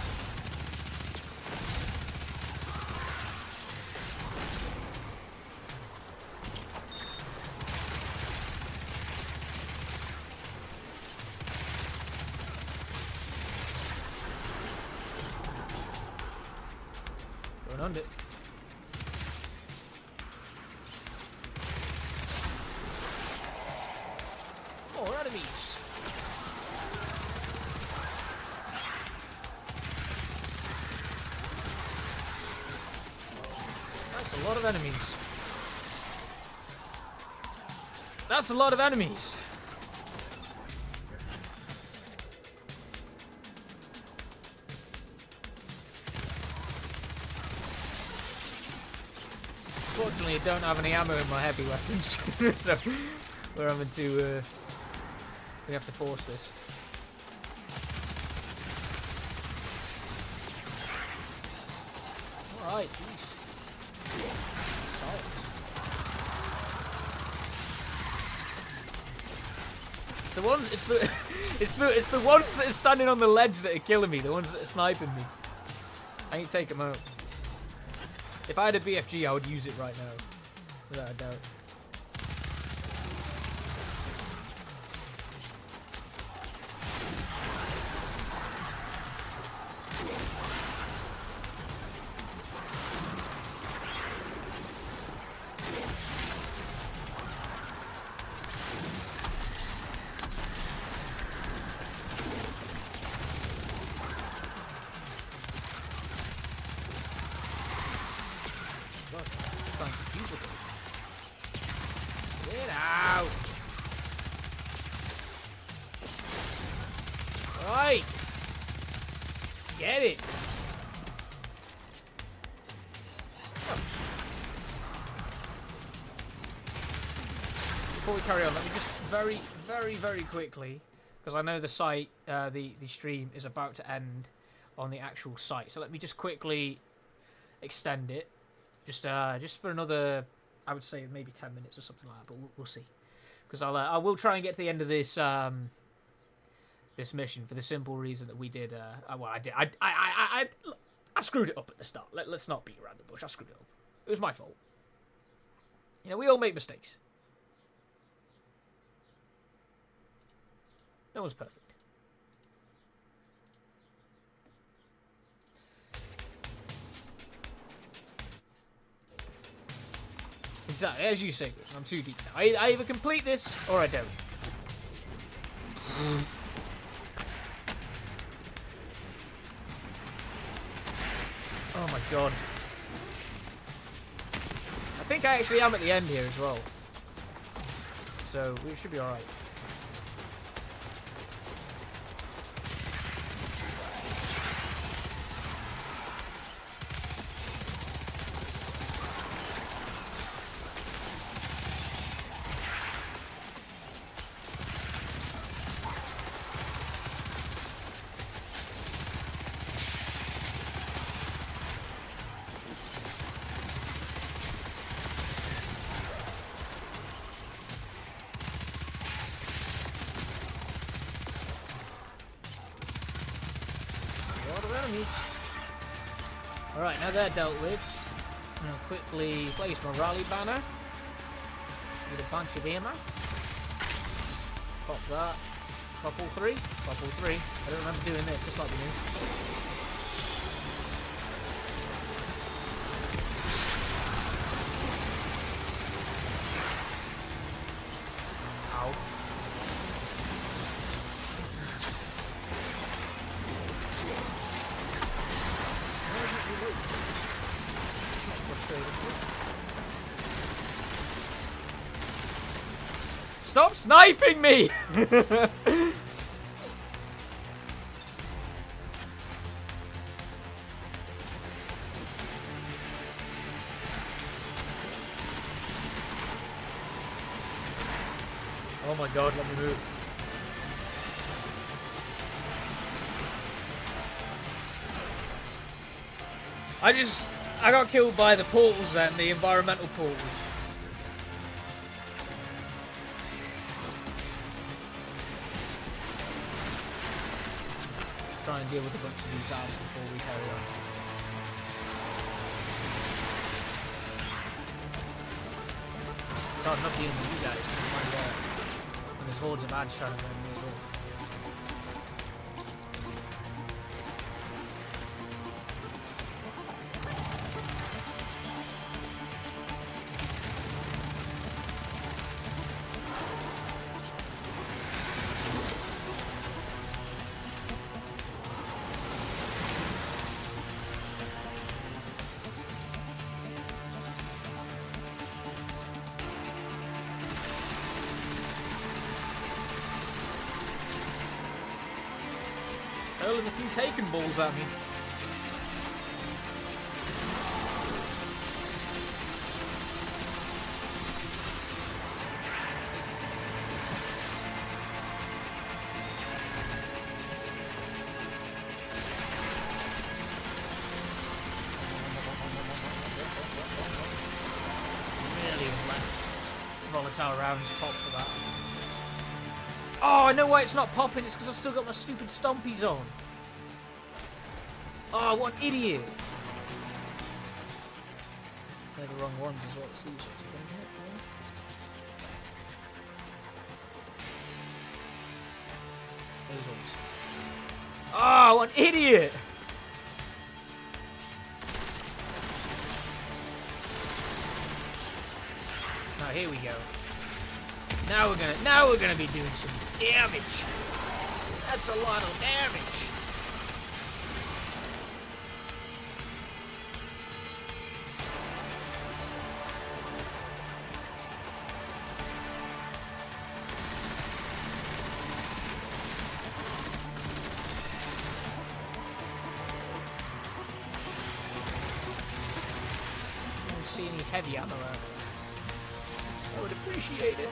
Going under it. More enemies. That's a lot of enemies. That's a lot of enemies. Fortunately, I don't have any ammo in my heavy weapons, so we're having to. We have to force this. All right, jeez. Salt. It's the ones. It's the. It's the ones that are standing on the ledge that are killing me. The ones that are sniping me. I need to take them out. If I had a BFG, I would use it right now, without a doubt. Get out! Right! Get it! Before we carry on, let me just very quickly, because I know the site, the stream is about to end on the actual site, so let me just quickly extend it. Just for another, I would say maybe 10 minutes or something like that, but we'll see. Because I will try and get to the end of this this mission for the simple reason that we did. Well, I did. I screwed it up at the start. Let's not beat around the bush. I screwed it up. It was my fault. You know, we all make mistakes. No one's perfect. Exactly, as you say, Chris, I'm too deep now. I either complete this or I don't. Oh my god. I think I actually am at the end here as well. So we should be alright. Alright, now they're dealt with. I'm going to quickly place my rally banner. With a bunch of ammo. Pop that. Pop all three? Pop all three. I don't remember doing this, this might be new. Ow. Stop sniping me! Oh my god, let me move. I got killed by the portals then, the environmental portals. Try and deal with a bunch of these ads before we carry on. God, not dealing with you guys. And there's hordes of ads trying to run me as well. Hurling a few taken balls at me. Really volatile rounds pop for that. Oh, I know why it's not popping. It's because I've still got my stupid stompies on. Oh, what an idiot. They're the wrong ones as well. It's these ones, those ones. Oh, what an idiot. Now here we go. Now we're gonna be doing some damage. That's a lot of damage. I don't see any heavy ammo out there. I would appreciate it.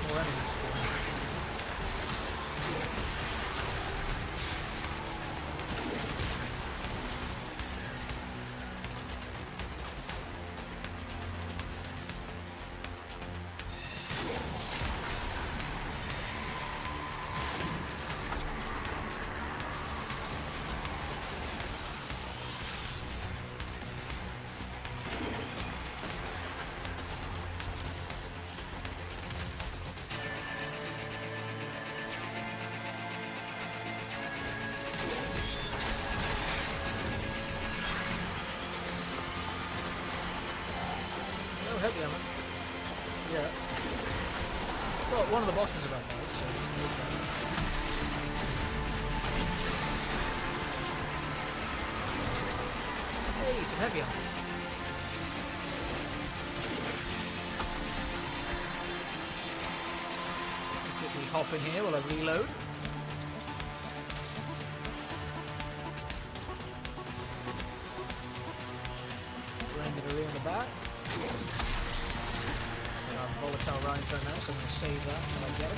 More enemies spawning. Well, one of the bosses about that, so... Hey, some heavy armor. Quickly hop in here while I reload. Grenadier on the back. Volatile Rhines right now, so I'm going to save that when I get it.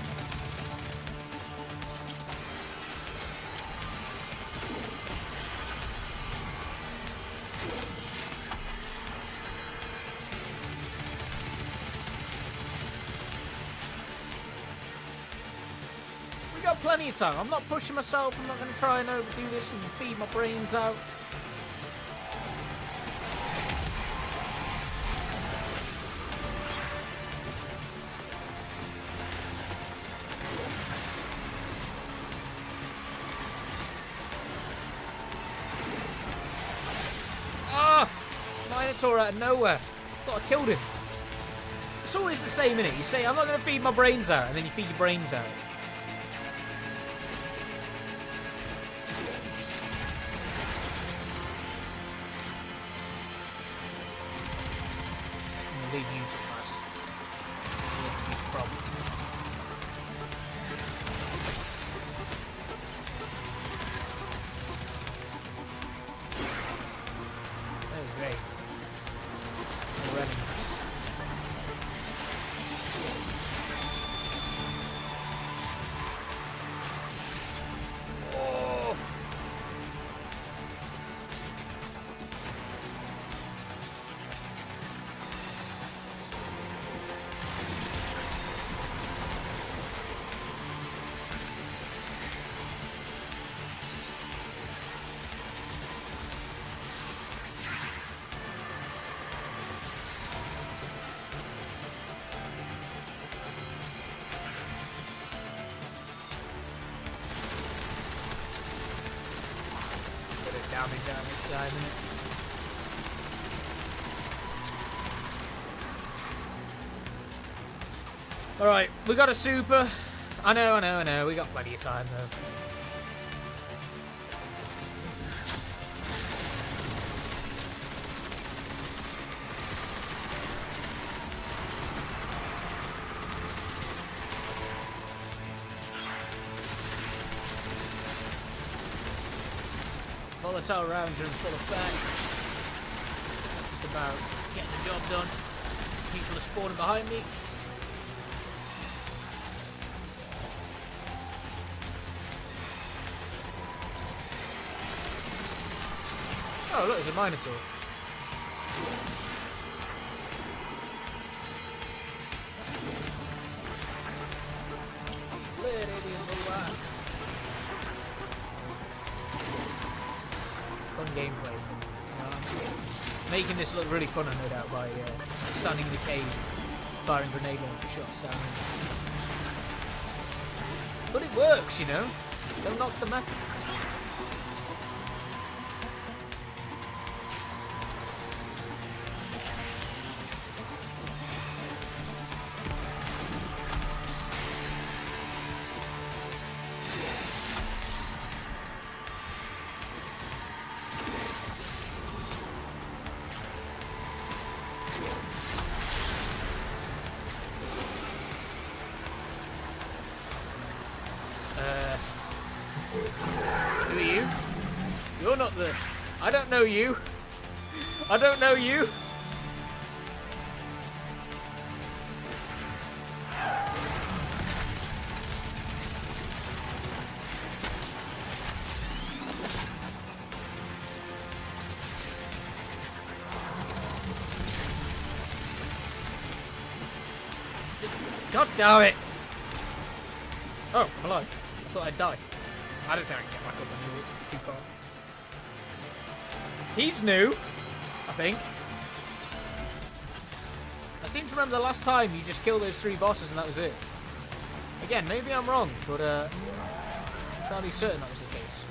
We got plenty of time. I'm not pushing myself. I'm not going to try and overdo this and feed my brains out. Minotaur out of nowhere. Thought I killed him. It's always the same, innit? You say, I'm not going to feed my brains out, and then you feed your brains out. I'm going to leave you to last. Huge problem. Oh, great. More enemies. Oh. Damage out this guy, isn't it? Alright, we got a super. I know. We got plenty of time though. Volatile rounds are in full effect. Just about getting the job done. People are spawning behind me. Oh, look, there's a Minotaur. Fun gameplay. Making this look really fun, no doubt, by standing in the cave, firing grenade launcher shots down. But it works, you know. Don't knock the method. Who are you? You're not the... I don't know you. I don't know you. God damn it! Oh, I'm alive. I thought I'd die. I don't think I can get back up and move too far. He's new, I think. I seem to remember the last time you just killed those 3 bosses and that was it. Again, maybe I'm wrong, but I'm fairly certain that was the case.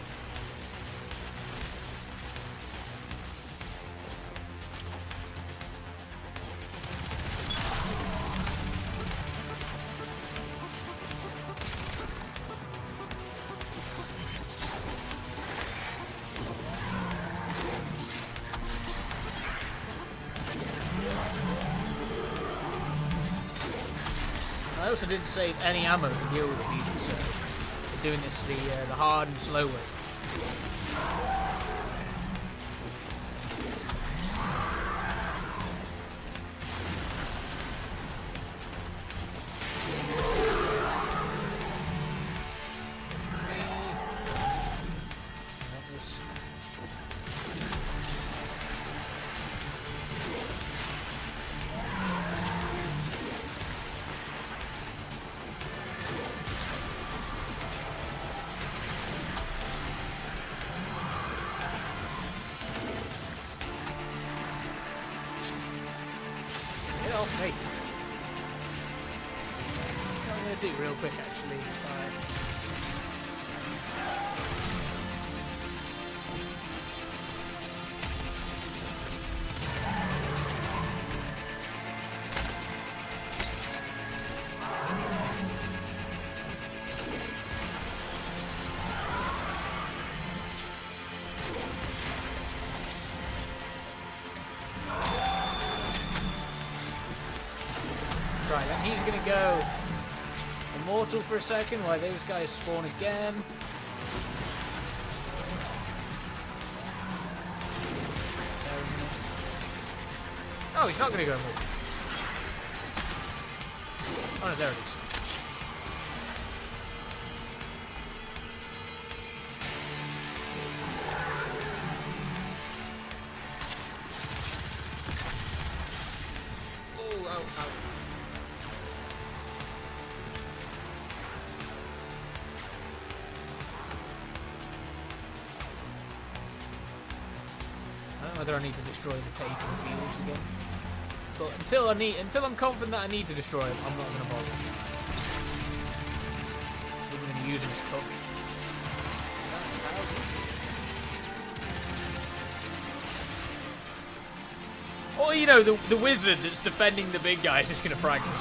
I also didn't save any ammo in the older video, so we're doing this the hard and slow way. Get off me. What I'm going to do real quick, actually. Right, then he's going to go immortal for a second while those guys spawn again. Oh, he's not going to go immortal. Oh no, there it is. Oh, ow, ow. I don't know whether I need to destroy the tape and fields again. But until I'm confident that I need to destroy them, I'm not going to bother. I'm going to use them as cover. That's how we do it. Or, you know, the wizard that's defending the big guy is just going to frag him.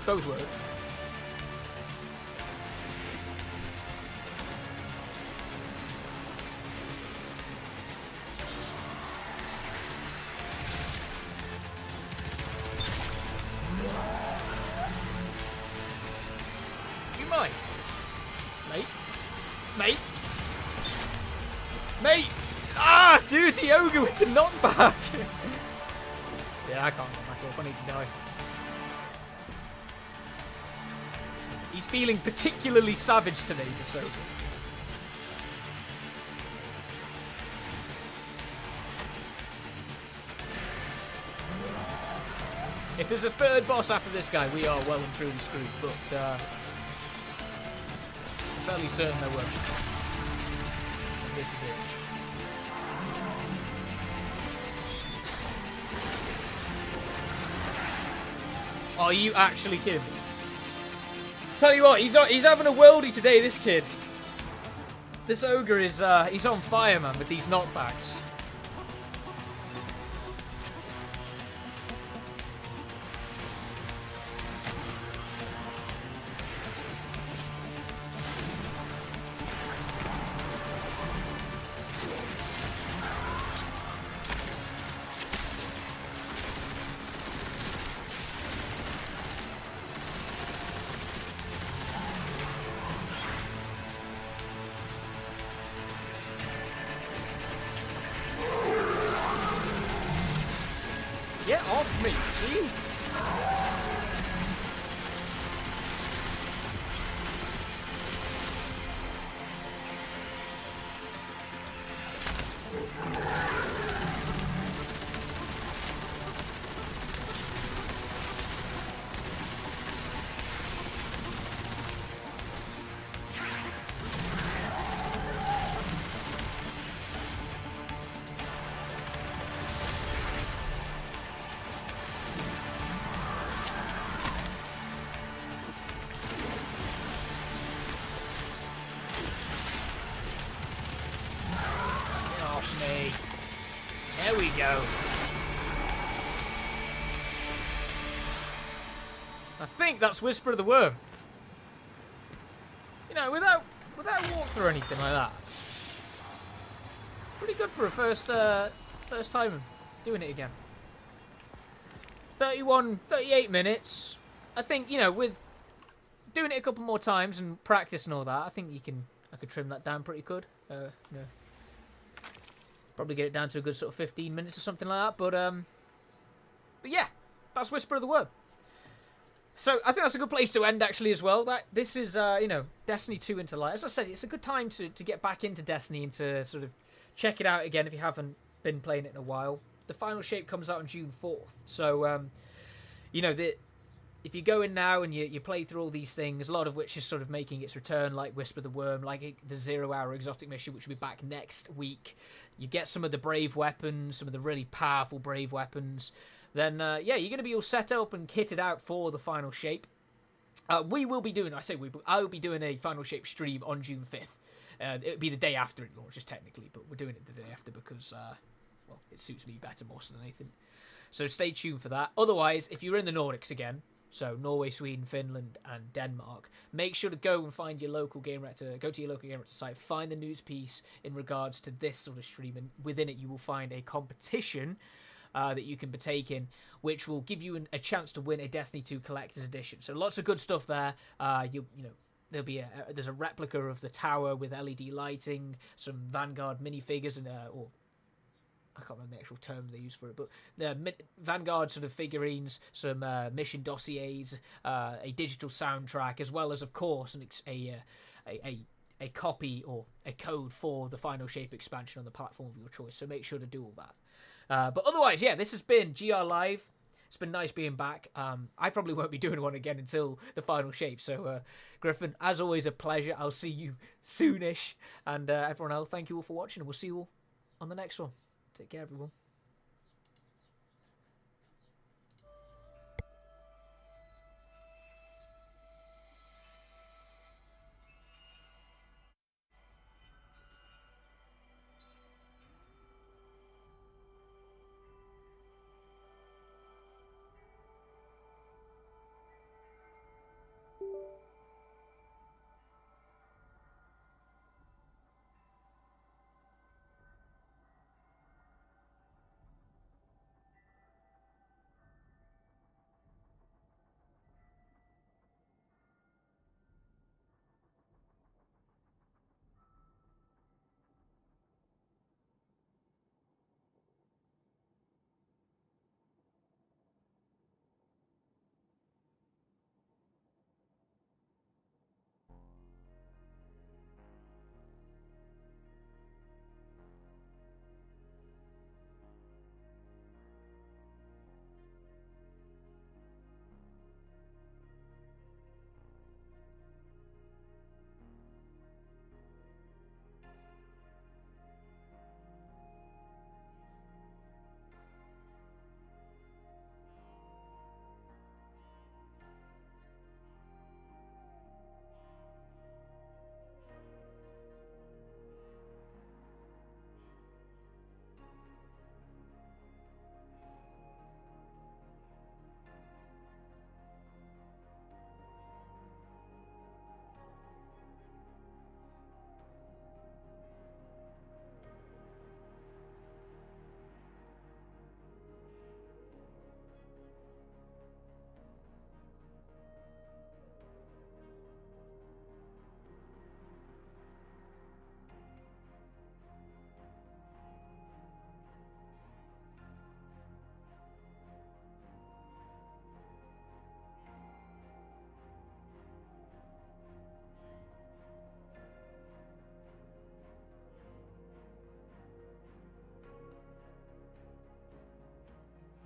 Both work. Do you mind? Mate? Mate? Mate! Ah, dude, the ogre with the knockback! Yeah, I can't get back up. I need to die. He's feeling particularly savage today, this ogre. If there's a third boss after this guy, we are well and truly screwed, but I'm fairly certain there won't. And this is it. Are you actually kidding me? Tell you what, he's having a worldie today, this kid. This ogre is he's on fire, man, with these knockbacks. Get off me, jeez. Me. There we go. I think that's Whisper of the Worm. You know, without a walkthrough or anything like that. Pretty good for a first time doing it again. 38 minutes. I think, you know, with doing it a couple more times and practice and all that, I think I could trim that down pretty good. Probably get it down to a good sort of 15 minutes or something like that. But yeah, that's Whisper of the Worm. So I think that's a good place to end actually as well. This is Destiny 2 into light. As I said, it's a good time to get back into Destiny and to sort of check it out again if you haven't been playing it in a while. The final shape comes out on June 4th. So if you go in now and you play through all these things, a lot of which is sort of making its return, like Whisper of the Worm, like the 0 Hour Exotic Mission, which will be back next week. You get some of the Brave weapons, some of the really powerful Brave weapons. Then, you're going to be all set up and kitted out for the final shape. We will be doing, I will be doing a final shape stream on June 5th. It would be the day after it launches, technically, but we're doing it the day after because, it suits me better more so than anything. So stay tuned for that. Otherwise, if you're in the Nordics again, so Norway, Sweden, Finland, and Denmark, make sure to go and find your local Game Reactor, go to your local Game Reactor site, find the news piece in regards to this sort of stream, and within it you will find a competition that you can partake in, which will give you a chance to win a Destiny 2 Collector's Edition. So lots of good stuff there. There'll be there's a replica of the tower with LED lighting, some Vanguard minifigures, and or I can't remember the actual term they use for it, but Vanguard sort of figurines, some mission dossiers, a digital soundtrack, as well as, of course, a copy or a code for the Final Shape expansion on the platform of your choice. So make sure to do all that. But otherwise, yeah, this has been GR Live. It's been nice being back. I probably won't be doing one again until the final shape. So, Griffin, as always, a pleasure. I'll see you soonish. And everyone else, thank you all for watching. And we'll see you all on the next one. Take care, everyone.